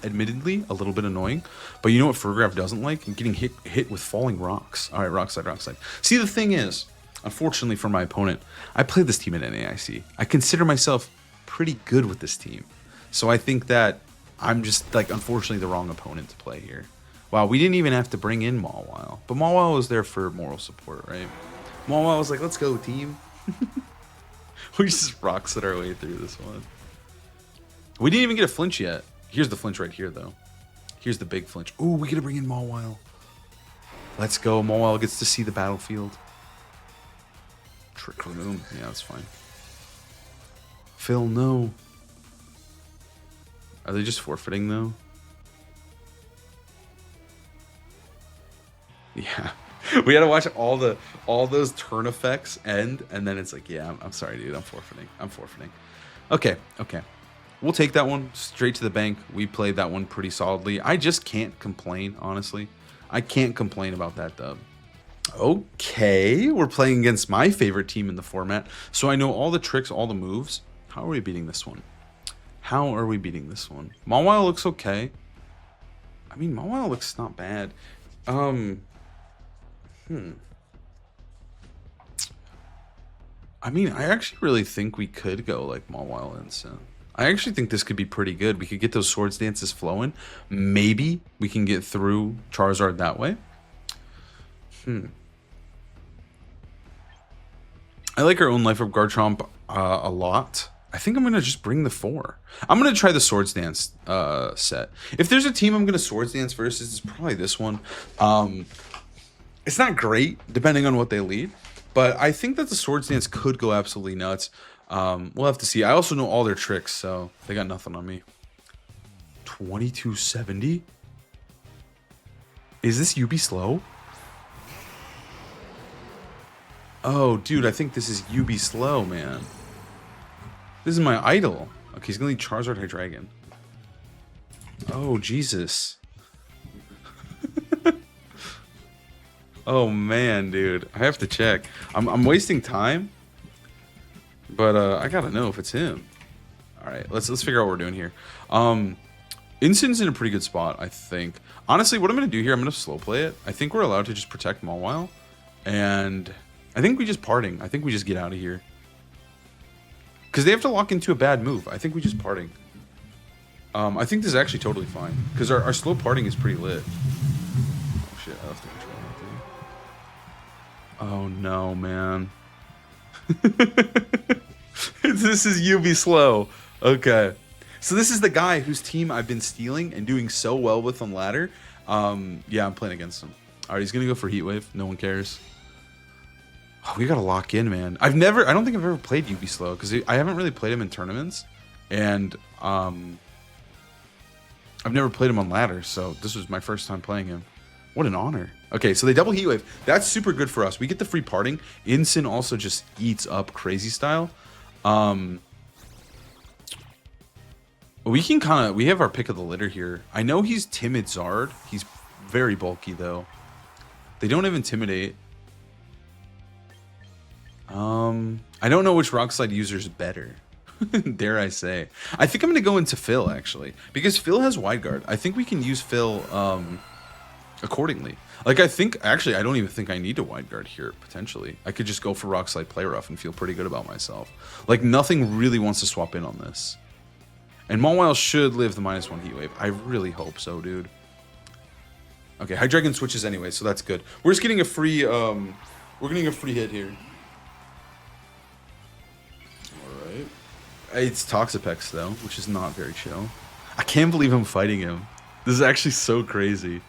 Admittedly, a little bit annoying. But you know what Fergraph doesn't like? Getting hit with falling rocks. All right, Rock Slide, Rock Slide. See, the thing is, unfortunately for my opponent, I played this team at NAIC. I consider myself pretty good with this team. So I think that I'm just, like, unfortunately the wrong opponent to play here. Wow, we didn't even have to bring in Mawile. But Mawile was there for moral support, right? Mawile was like, let's go, team. We just Rock Slide our way through this one. We didn't even get a flinch yet. Here's the flinch right here, though. Here's the big flinch. Ooh, we gotta bring in Mawile. Let's go. Mawile gets to see the battlefield. Trick Room. Yeah, that's fine. Phil, no. Are they just forfeiting, though? Yeah. We gotta watch all those turn effects end, and then it's like, yeah, I'm sorry, dude. I'm forfeiting. Okay. We'll take that one straight to the bank. We played that one pretty solidly. I just can't complain, honestly. I can't complain about that dub. Okay, we're playing against my favorite team in the format, so I know all the tricks, all the moves. How are we beating this one? Mawile looks okay. I mean, Mawile looks not bad. I mean, I actually really think we could go like Mawile Incin. I actually think this could be pretty good. We could get those Swords Dances flowing. Maybe we can get through Charizard that way. I like our own Life of Garchomp a lot. I think I'm going to just bring the 4. I'm going to try the Swords Dance set. If there's a team I'm going to Swords Dance versus, it's probably this one. It's not great, depending on what they lead. But I think that the Swords Dance could go absolutely nuts. We'll have to see. I also know all their tricks, so they got nothing on me. 2270? Is this UB slow? Oh, dude, I think this is UB slow, man. This is my idol. Okay, he's gonna need Charizard Hydreigon. Oh, Jesus. Oh, man, dude. I have to check. I'm wasting time. But I gotta know if it's him. Alright, let's figure out what we're doing here. Incin's in a pretty good spot, I think. Honestly, what I'm gonna do here, I'm gonna slow play it. I think we're allowed to just protect Mawile. And I think we just parting. I think we just get out of here. Because they have to lock into a bad move. I think we just parting. I think this is actually totally fine. Because our slow parting is pretty lit. Oh shit, I have to control that thing. Oh no, man. This is UB slow. Okay. So this is the guy whose team I've been stealing and doing so well with on ladder. Yeah, I'm playing against him. Alright, he's gonna go for Heat Wave. No one cares. Oh, we gotta lock in, man. I don't think I've ever played UB slow because I haven't really played him in tournaments. And I've never played him on ladder, so this was my first time playing him. What an honor. Okay, so they double Heat Wave. That's super good for us. We get the free parting. Incin also just eats up crazy style. We have our pick of the litter here. I know he's Timid Zard. He's very bulky, though. They don't have Intimidate. I don't know which Rock Slide user is better. Dare I say. I think I'm going to go into Phil, actually. Because Phil has Wide Guard. I think we can use Phil accordingly. Like, I don't even think I need a Wide Guard here, potentially. I could just go for Rock Slide, Play Rough, and feel pretty good about myself. Like, nothing really wants to swap in on this. And Mawile should live the -1 Heat Wave. I really hope so, dude. Okay, Hydreigon switches anyway, so that's good. We're just getting a free, we're getting a free hit here. Alright. It's Toxapex, though, which is not very chill. I can't believe I'm fighting him. This is actually so crazy.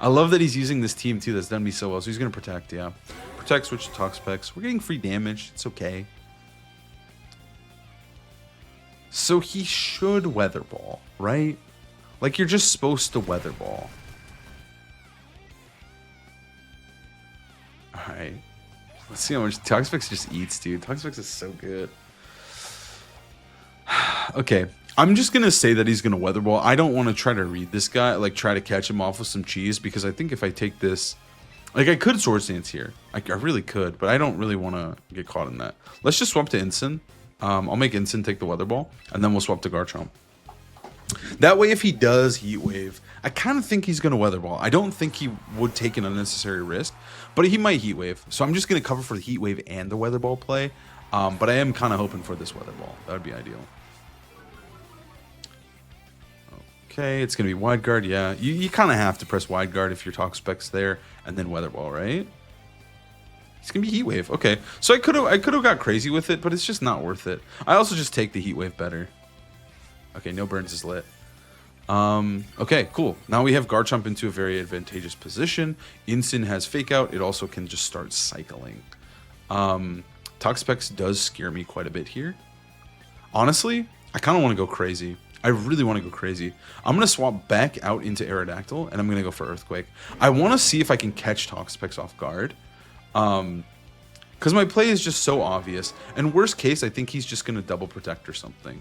I love that he's using this team, too, that's done me so well. So he's going to Protect, yeah. Protect, switch to Toxapex. We're getting free damage. It's okay. So he should Weather Ball, right? Like, you're just supposed to Weather Ball. Alright. Let's see how much Toxapex just eats, dude. Toxapex is so good. Okay. I'm just going to say that he's going to Weather Ball. I don't want to try to read this guy, like try to catch him off with some cheese, because I think if I take this, like I could Swords Dance here. I really could, but I don't really want to get caught in that. Let's just swap to Ensign. I'll make Ensign take the Weather Ball, and then we'll swap to Garchomp. That way, if he does Heat Wave, I kind of think he's going to Weather Ball. I don't think he would take an unnecessary risk, but he might Heat Wave. So I'm just going to cover for the Heat Wave and the Weather Ball play. But I am kind of hoping for this Weather Ball. That would be ideal. Okay, it's going to be Wide Guard. Yeah, you kind of have to press Wide Guard if your Toxapex there, and then Weather Ball, right? It's going to be Heat Wave. Okay, so I could have got crazy with it, but it's just not worth it. I also just take the Heat Wave better. Okay, no burns is lit. Okay, cool. Now we have Garchomp into a very advantageous position. Ensign has Fake Out. It also can just start cycling. Toxapex does scare me quite a bit here. Honestly, I kind of want to go crazy. I really want to go crazy. I'm going to swap back out into Aerodactyl, and I'm going to go for Earthquake. I want to see if I can catch Toxapex off guard. Because my play is just so obvious. And worst case, I think he's just going to double protect or something.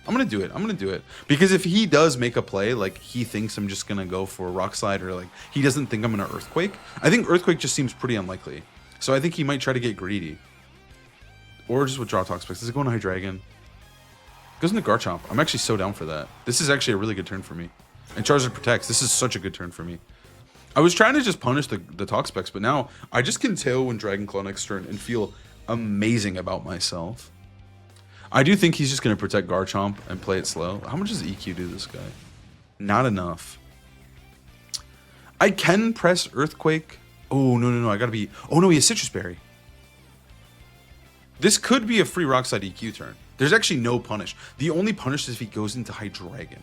I'm going to do it. I'm going to do it. Because if he does make a play, like he thinks I'm just going to go for a Rock Slide, or like he doesn't think I'm going to Earthquake, I think Earthquake just seems pretty unlikely. So I think he might try to get greedy. Or just withdraw Toxapex. Does it go into Hydreigon? It goes into Garchomp. I'm actually so down for that. This is actually a really good turn for me. And Charizard protects. This is such a good turn for me. I was trying to just punish the Toxapex, but now I just can Tailwind Dragon Claw next turn and feel amazing about myself. I do think he's just going to protect Garchomp and play it slow. How much does EQ do this guy? Not enough. I can press Earthquake. Oh, no. I got to be... Oh, no, he has Citrus Berry. This could be a free Rock Slide EQ turn. There's actually no punish. The only punish is if he goes into Hydreigon.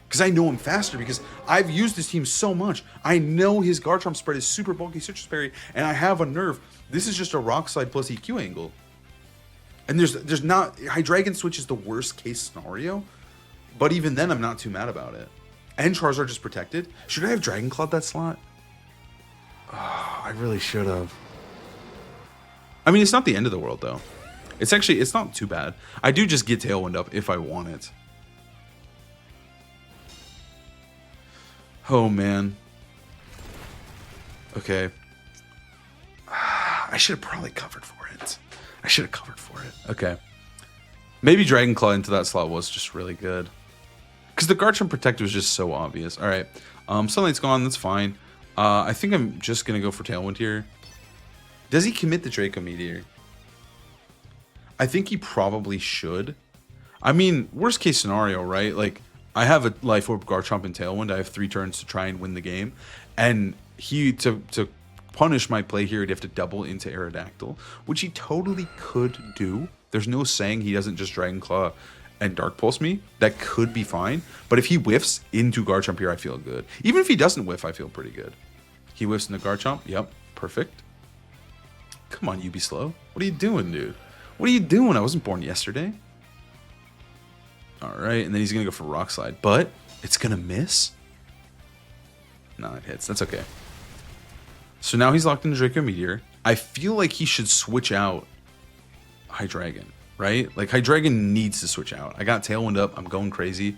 Because I know him faster, because I've used this team so much. I know his Garchomp spread is super bulky Citrus Berry, and I have a Nerve. This is just a Rock Slide plus EQ angle. And there's not... Hydreigon Switch is the worst case scenario, but even then I'm not too mad about it. And Charizard just protected. Should I have Dragon Clawed that slot? Oh, I really should have. I mean, it's not the end of the world, though. It's not too bad. I do just get Tailwind up if I want it. Oh, man. Okay. I should have probably covered for it. Okay. Maybe Dragon Claw into that slot was just really good. Because the Garchomp Protect was just so obvious. All right. Sunlight's gone. That's fine. I think I'm just going to go for Tailwind here. Does he commit the Draco Meteor? I think he probably should. I mean, worst case scenario, right? Like, I have a Life Orb, Garchomp, and Tailwind. I have 3 turns to try and win the game. And to punish my play here, he'd have to double into Aerodactyl, which he totally could do. There's no saying he doesn't just Dragon Claw and Dark Pulse me. That could be fine. But if he whiffs into Garchomp here, I feel good. Even if he doesn't whiff, I feel pretty good. He whiffs into Garchomp. Yep, perfect. Come on, you be slow. What are you doing, dude? What are you doing? I wasn't born yesterday. All right, and then he's going to go for Rock Slide. But it's going to miss? No, it hits. That's okay. So now he's locked into Draco Meteor. I feel like he should switch out Hydreigon, right? Like, Hydreigon needs to switch out. I got Tailwind up. I'm going crazy.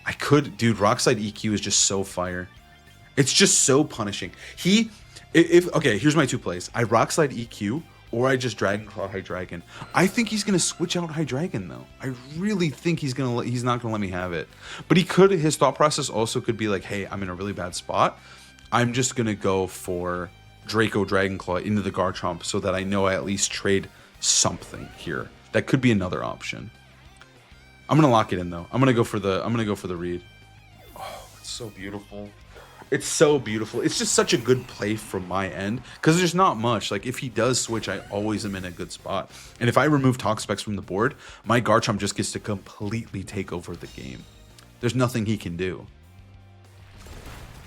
I could... Dude, Rock Slide EQ is just so fire. It's just so punishing. Okay, here's my 2 plays. I Rock Slide EQ, or I just Dragon Claw Hydreigon. I think he's gonna switch out Hydreigon though. I really think he's not gonna let me have it. But he could. His thought process also could be like, hey, I'm in a really bad spot. I'm just gonna go for Draco Dragon Claw into the Garchomp so that I know I at least trade something here. That could be another option. I'm gonna lock it in though. I'm gonna go for the read. Oh, it's so beautiful. It's so beautiful. It's just such a good play from my end because there's not much. Like, if he does switch, I always am in a good spot. And if I remove Toxapex from the board, my Garchomp just gets to completely take over the game. There's nothing he can do.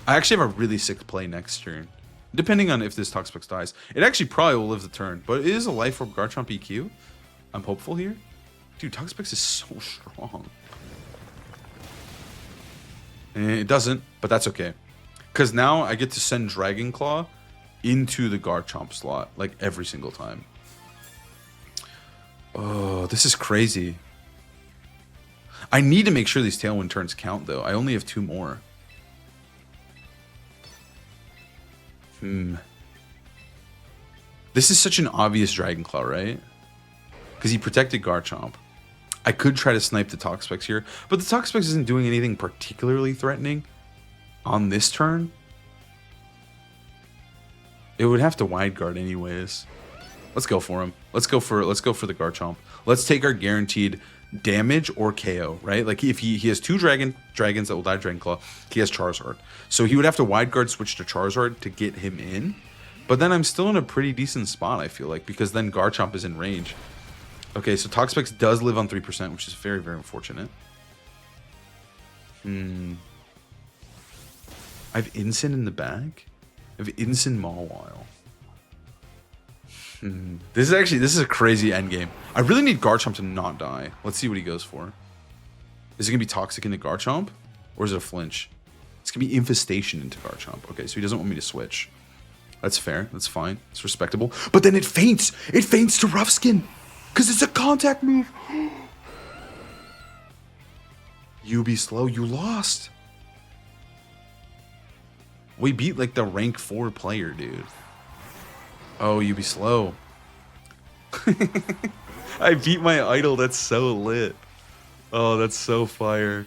I actually have a really sick play next turn. Depending on if this Toxapex dies. It actually probably will live the turn, but it is a Life Orb Garchomp EQ. I'm hopeful here. Dude, Toxapex is so strong. And it doesn't, but that's okay. Because now I get to send Dragon Claw into the Garchomp slot, like, every single time. Oh, this is crazy. I need to make sure these Tailwind turns count, though. I only have 2 more. This is such an obvious Dragon Claw, right? Because he protected Garchomp. I could try to snipe the Toxapex here, but the Toxapex isn't doing anything particularly threatening on this turn. It would have to Wide Guard anyways. Let's go for him. Let's go for the Garchomp. Let's take our guaranteed damage or KO, right? Like if he has 2 dragons that will die to Dragon Claw, he has Charizard. So he would have to Wide Guard switch to Charizard to get him in. But then I'm still in a pretty decent spot, I feel like, because then Garchomp is in range. Okay, so Toxapex does live on 3%, which is very, very unfortunate. I have Incin in the bag. I have Incin Mawile. This is a crazy endgame. I really need Garchomp to not die. Let's see what he goes for. Is it gonna be Toxic into Garchomp, or is it a flinch? It's gonna be Infestation into Garchomp. Okay, so he doesn't want me to switch. That's fair. That's fine. It's respectable. But then it faints. It faints to Rough Skin because it's a contact move. You be slow. You lost. We beat like the rank 4 player, dude. Oh, you be slow. I beat my idol. That's so lit. Oh, that's so fire.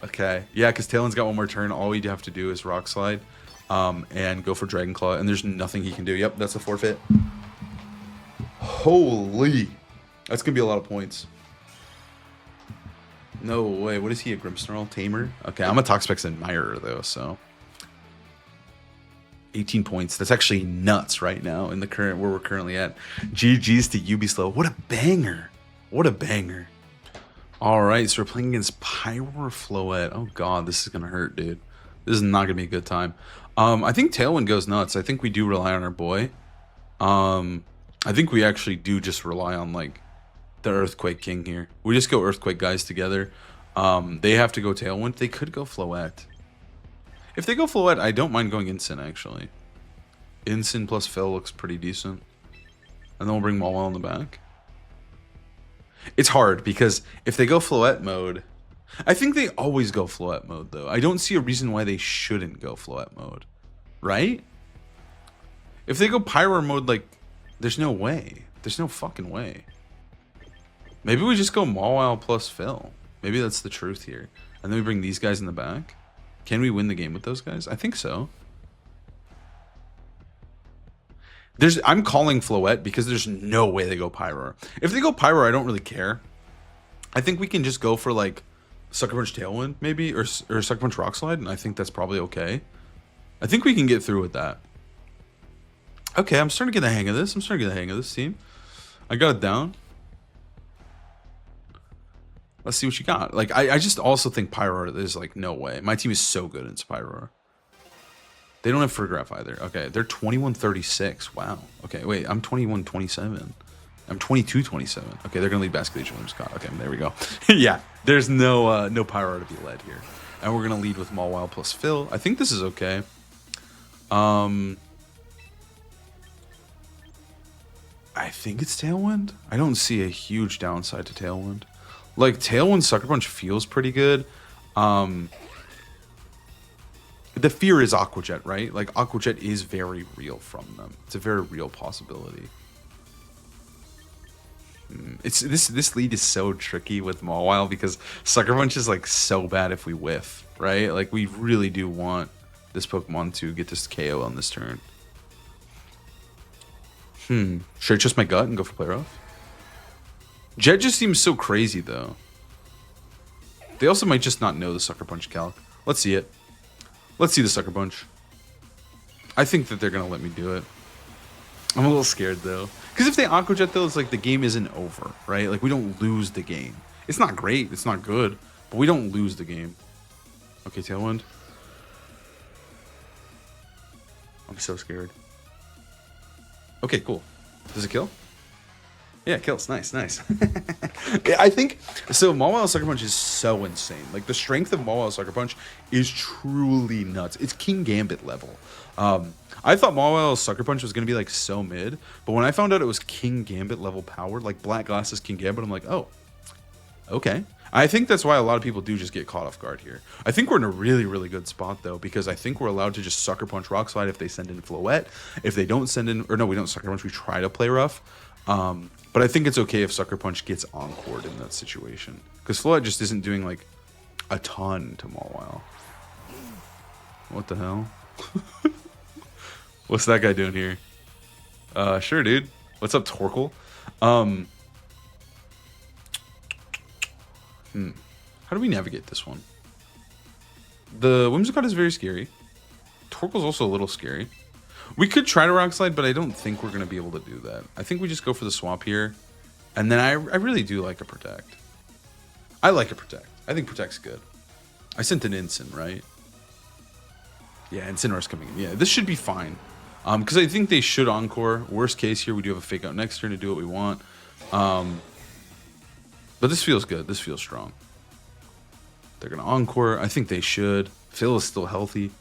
Okay. Yeah, because Talon's got 1 more turn. All we have to do is Rock Slide and go for Dragon Claw. And there's nothing he can do. Yep, that's a forfeit. Holy. That's going to be a lot of points. No way. What is he, a Grimmsnarl Tamer? Okay, I'm a Toxapex Admirer, though, so... 18 points. That's actually nuts right now in the current where we're currently at. GG's to Ubislow. What a banger. What a banger. Alright, so we're playing against Pyroar Floette. Oh god, this is gonna hurt, dude. This is not gonna be a good time. I think Tailwind goes nuts. I think we do rely on our boy. I think we actually do just rely on like the Earthquake King here. We just go Earthquake guys together. They have to go Tailwind. They could go Floette. If they go Floette, I don't mind going Incin, actually. Incin plus Phil looks pretty decent. And then we'll bring Mawile in the back. It's hard, because if they go Floette mode... I think they always go Floette mode, though. I don't see a reason why they shouldn't go Floette mode. Right? If they go Pyroar mode, like... There's no way. There's no fucking way. Maybe we just go Mawile plus Phil. Maybe that's the truth here. And then we bring these guys in the back. Can we win the game with those guys? I think so. I'm calling Floette because there's no way they go Pyroar. If they go Pyroar, I don't really care. I think we can just go for like Sucker Punch Tailwind maybe, or Sucker Punch Rock Slide, and I think that's probably okay. I think we can get through with that. Okay, I'm starting to get the hang of this. I'm starting to get the hang of this team. I got it down. Let's see what you got. Like, I just also think Pyroar is like, no way. My team is so good in Pyroar. They don't have Friggraph either. Okay, they're 21-36. Wow. Okay, wait, I'm 21-27. I'm 22-27. Okay, they're going to lead Basket Legion Williams Scott. Okay, there we go. Yeah, there's no Pyroar to be led here. And we're going to lead with Mawile plus Phil. I think this is okay. I think it's Tailwind. I don't see a huge downside to Tailwind. Like, Tailwind Sucker Punch feels pretty good. The fear is Aqua Jet, right? Like, Aqua Jet is very real from them. It's a very real possibility. This lead is so tricky with Mawile because Sucker Punch is, like, so bad if we whiff, right? Like, we really do want this Pokemon to get this KO on this turn. Should I trust my gut and go for Play Rough? Jet just seems so crazy, though. They also might just not know the Sucker Punch calc. Let's see it. Let's see the Sucker Punch. I think that they're going to let me do it. I'm a little scared, though. Because if they Aqua Jet, though, it's like the game isn't over, right? Like, we don't lose the game. It's not great. It's not good. But we don't lose the game. Okay, Tailwind. I'm so scared. Okay, cool. Does it kill? Yeah, it kills. Nice, nice. Yeah, I think... So, Mawile Sucker Punch is so insane. Like, the strength of Mawile Sucker Punch is truly nuts. It's King Gambit level. I thought Mawile Sucker Punch was going to be like so mid, but when I found out it was King Gambit level power, like Black Glasses King Gambit, I'm like, oh, okay. I think that's why a lot of people do just get caught off guard here. I think we're in a really, really good spot, though, because I think we're allowed to just Sucker Punch Rock Slide if they send in Floette. If they don't send in, or no, we don't Sucker Punch, we try to play rough. But I think it's okay if Sucker Punch gets Encored in that situation, because Floette just isn't doing like a ton to Mawile. What the hell? What's that guy doing here? Sure, dude. What's up, Torkoal? How do we navigate this one? The Whimsicott is very scary. Torkoal's also a little scary. We could try to Rock Slide, but I don't think we're going to be able to do that. I think we just go for the swap here. And then I really do like a Protect. I like a Protect. I think Protect's good. I sent an Ensign, right? Yeah, Incineroar's coming in. Yeah, this should be fine. Because I think they should Encore. Worst case here, we do have a Fake Out next turn to do what we want. But this feels good. This feels strong. They're going to Encore. I think they should. Phil is still healthy.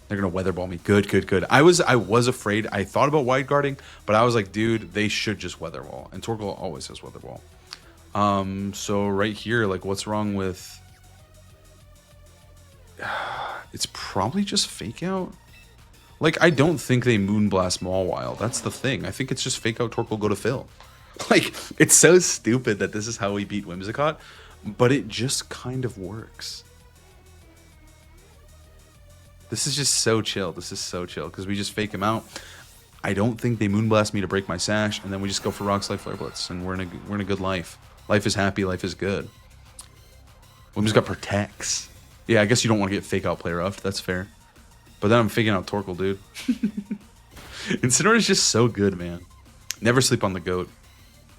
They're going to Weather Ball me. Good, good, good. I was afraid. I thought about Wide Guarding, but I was like, dude, they should just Weather Ball. And Torkoal always has Weather Ball. So right here, like, what's wrong with... It's probably just Fake Out. Like, I don't think they Moonblast Mawile. That's the thing. I think it's just Fake Out Torkoal, go to Phil. Like, it's so stupid that this is how we beat Whimsicott, but it just kind of works. This is just so chill. This is so chill because we just fake him out. I don't think they Moonblast me to break my sash, and then we just go for Rock Slide Flare Blitz, and we're in a good life. Life is happy. Life is good. Whimsicott protects. Yeah, I guess you don't want to get Fake Out Play Rough. That's fair. But then I'm faking out Torkoal, dude. Incineroar is just so good, man. Never sleep on the goat.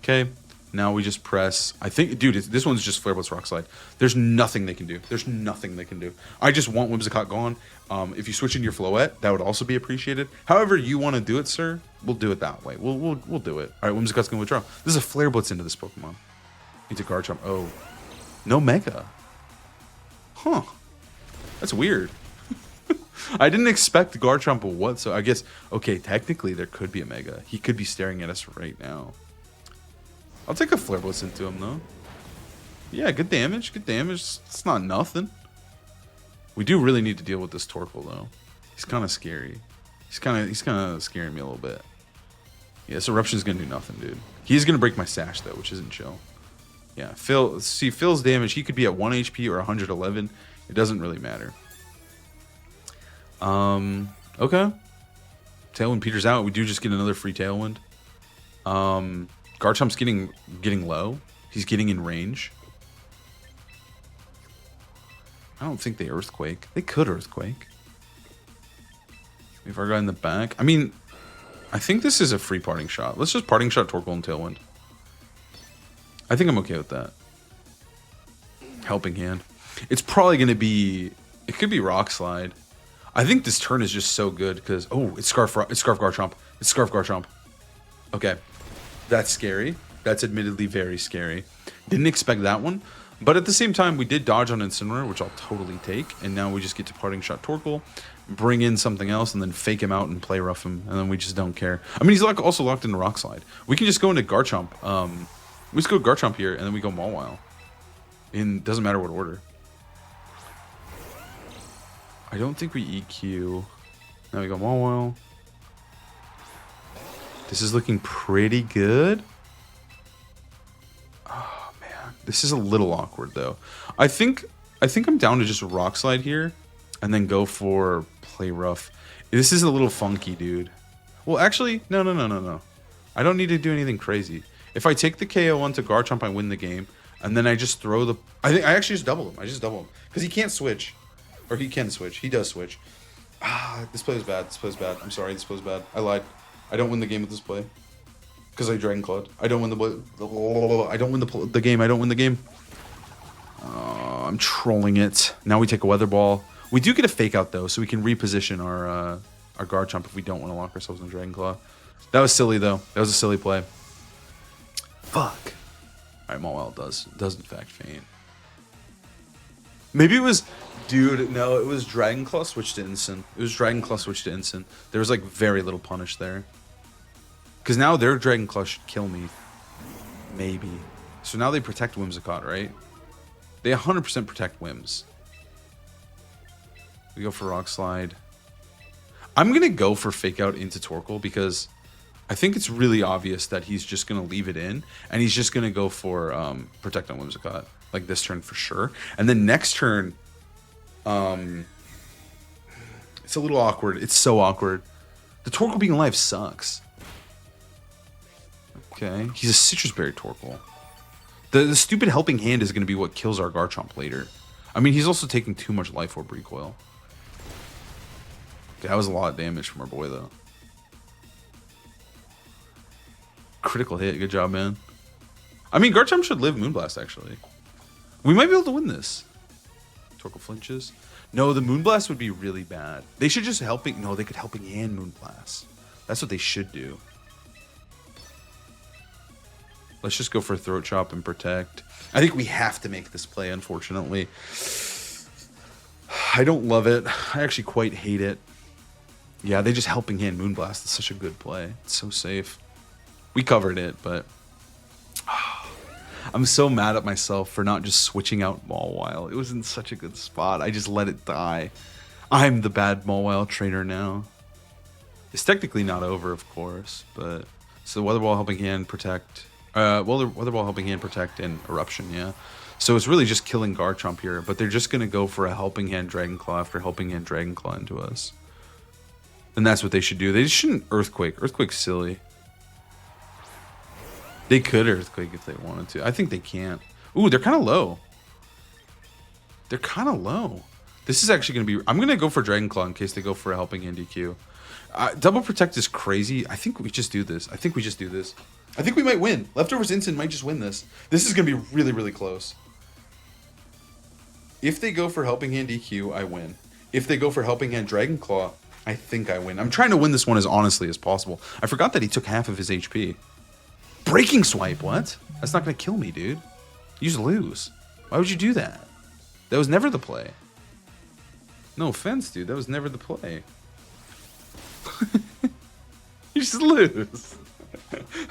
Okay, now we just press. I think, dude, this one's just Flare Blitz Rock Slide. There's nothing they can do. There's nothing they can do. I just want Whimsicott gone. If you switch in your Floette, that would also be appreciated. However you want to do it, sir, we'll do it that way. We'll do it. All right, Whimsicott's gonna withdraw. This is a Flare Blitz into this Pokemon. Into Garchomp. Oh, no Mega. Huh? That's weird. I didn't expect Garchomp what, so I guess, okay, technically there could be a Mega. He could be staring at us right now. I'll take a Flare Blitz into him, though. Yeah, good damage, good damage. It's not nothing. We do really need to deal with this Torkoal, though. He's kind of scary. He's kind of scaring me a little bit. Yeah, this Eruption's going to do nothing, dude. He's going to break my sash, though, which isn't chill. Yeah, Phil, see, Phil's damage, he could be at 1 HP or 111. It doesn't really matter. Okay. Tailwind peters out. We do just get another free Tailwind. Garchomp's getting low. He's getting in range. I don't think they Earthquake. They could Earthquake. We have our guy in the back. I mean, I think this is a free Parting Shot. Let's just Parting Shot Torkoal and Tailwind. I think I'm okay with that. Helping Hand. It's probably going to be... It could be Rock Slide. I think this turn is just so good because... Oh, it's Scarf Garchomp. It's Scarf Garchomp. Okay. That's scary. That's admittedly very scary. Didn't expect that one. But at the same time, we did dodge on Incineroar, which I'll totally take. And now we just get to Parting Shot Torkoal, bring in something else, and then fake him out and play rough him. And then we just don't care. I mean, he's also locked into Rock Slide. We can just go into Garchomp. We just go Garchomp here, and then we go Mawile. It doesn't matter what order. I don't think we EQ. Now we go Mawile. This is looking pretty good. Oh man, this is a little awkward though. I think I'm down to just Rock Slide here, and then go for Play Rough. This is a little funky, dude. Well, actually, no. I don't need to do anything crazy. If I take the KO onto Garchomp, I win the game, and then I just throw the. I actually just double him. I just double him because he can't switch. Or he can switch. He does switch. This play was bad. This play was bad. I'm sorry. This play was bad. I lied. I don't win the game with this play. Because I Dragon Clawed. I don't win I don't win the game. I don't win the game. I'm trolling it. Now we take a Weather Ball. We do get a Fake Out, though, so we can reposition our Garchomp if we don't want to lock ourselves in Dragon Claw. That was silly, though. That was a silly play. Fuck. Alright, Mawile does in fact faint. Maybe it was, dude. No, it was Dragon Claw switched to Instant. It was Dragon Claw switched to Instant. There was like very little punish there. Because now their Dragon Claw should kill me. Maybe. So now they protect Whimsicott, right? They 100% protect Whims. We go for Rock Slide. I'm going to go for Fake Out into Torkoal because I think it's really obvious that he's just going to leave it in. And he's just going to go for Protect on Whimsicott. Like this turn for sure. And then next turn, it's a little awkward. It's so awkward. The Torkoal being alive sucks. Okay. He's a Citrus Berry Torkoal. The stupid Helping Hand is going to be what kills our Garchomp later. I mean, he's also taking too much Life Orb recoil. Okay, that was a lot of damage from our boy, though. Critical hit. Good job, man. I mean, Garchomp should live Moonblast, actually. We might be able to win this. Torkoal flinches. No, the Moonblast would be really bad. They should just Helping... No, they could Helping Hand Moonblast. That's what they should do. Let's just go for Throat Chop and Protect. I think we have to make this play, unfortunately. I don't love it. I actually quite hate it. Yeah, they just Helping Hand Moonblast. It's such a good play. It's so safe. We covered it, but... I'm so mad at myself for not just switching out Mawile. It was in such a good spot. I just let it die. I'm the bad Mawile trainer now. It's technically not over, of course, but... So Weather Ball, Helping Hand, Protect... Weather Ball, Helping Hand, Protect, and Eruption, yeah. So it's really just killing Garchomp here, but they're just going to go for a Helping Hand Dragon Claw after Helping Hand Dragon Claw into us. And that's what they should do. They just shouldn't Earthquake. Earthquake's silly. They could Earthquake if they wanted to. I think they can't. Ooh, they're kind of low. They're kind of low. This is actually going to be... I'm going to go for Dragon Claw in case they go for a Helping Hand DQ. Double Protect is crazy. I think we just do this. I think we might win. Leftovers Instant might just win this. This is going to be really, really close. If they go for Helping Hand DQ, I win. If they go for Helping Hand Dragon Claw, I think I win. I'm trying to win this one as honestly as possible. I forgot that he took half of his HP. Breaking Swipe, what? That's not going to kill me, dude. You just lose. Why would you do that? That was never the play. No offense, dude. That was never the play. You just lose.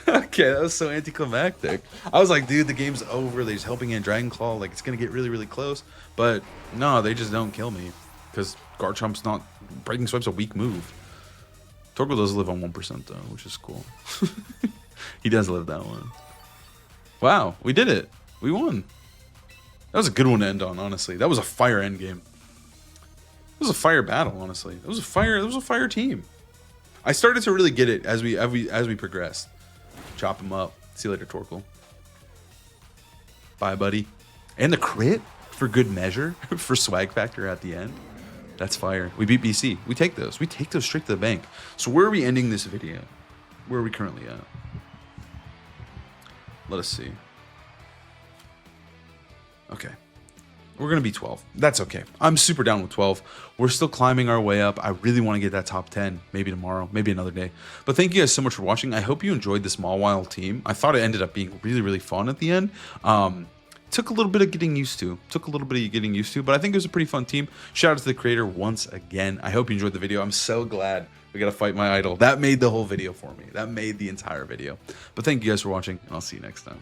Okay, that was so anticlimactic. I was like, dude, the game's over. They're just Helping Hand Dragon Claw. Like, it's going to get really, really close. But, no, they just don't kill me. Because Garchomp's not... Breaking Swipe's a weak move. Torkoal does live on 1%, though, which is cool. He does live that one. Wow, we did it. We won. That was a good one to end on, honestly. That was a fire end game. It was a fire battle, honestly. It was a fire team. I started to really get it as we progressed. Chop him up. See you later, Torkoal. Bye, buddy. And the crit for good measure for swag factor at the end. That's fire. We beat BC. We take those. We take those straight to the bank. So where are we ending this video? Where are we currently at? Let us see. Okay. We're going to be 12. That's okay. I'm super down with 12. We're still climbing our way up. I really want to get that top 10. Maybe tomorrow. Maybe another day. But thank you guys so much for watching. I hope you enjoyed this Mawile team. I thought it ended up being really, really fun at the end. Took a little bit of getting used to. But I think it was a pretty fun team. Shout out to the creator once again. I hope you enjoyed the video. I'm so glad we got to fight my idol. That made the whole video for me. That made the entire video. But thank you guys for watching, and I'll see you next time.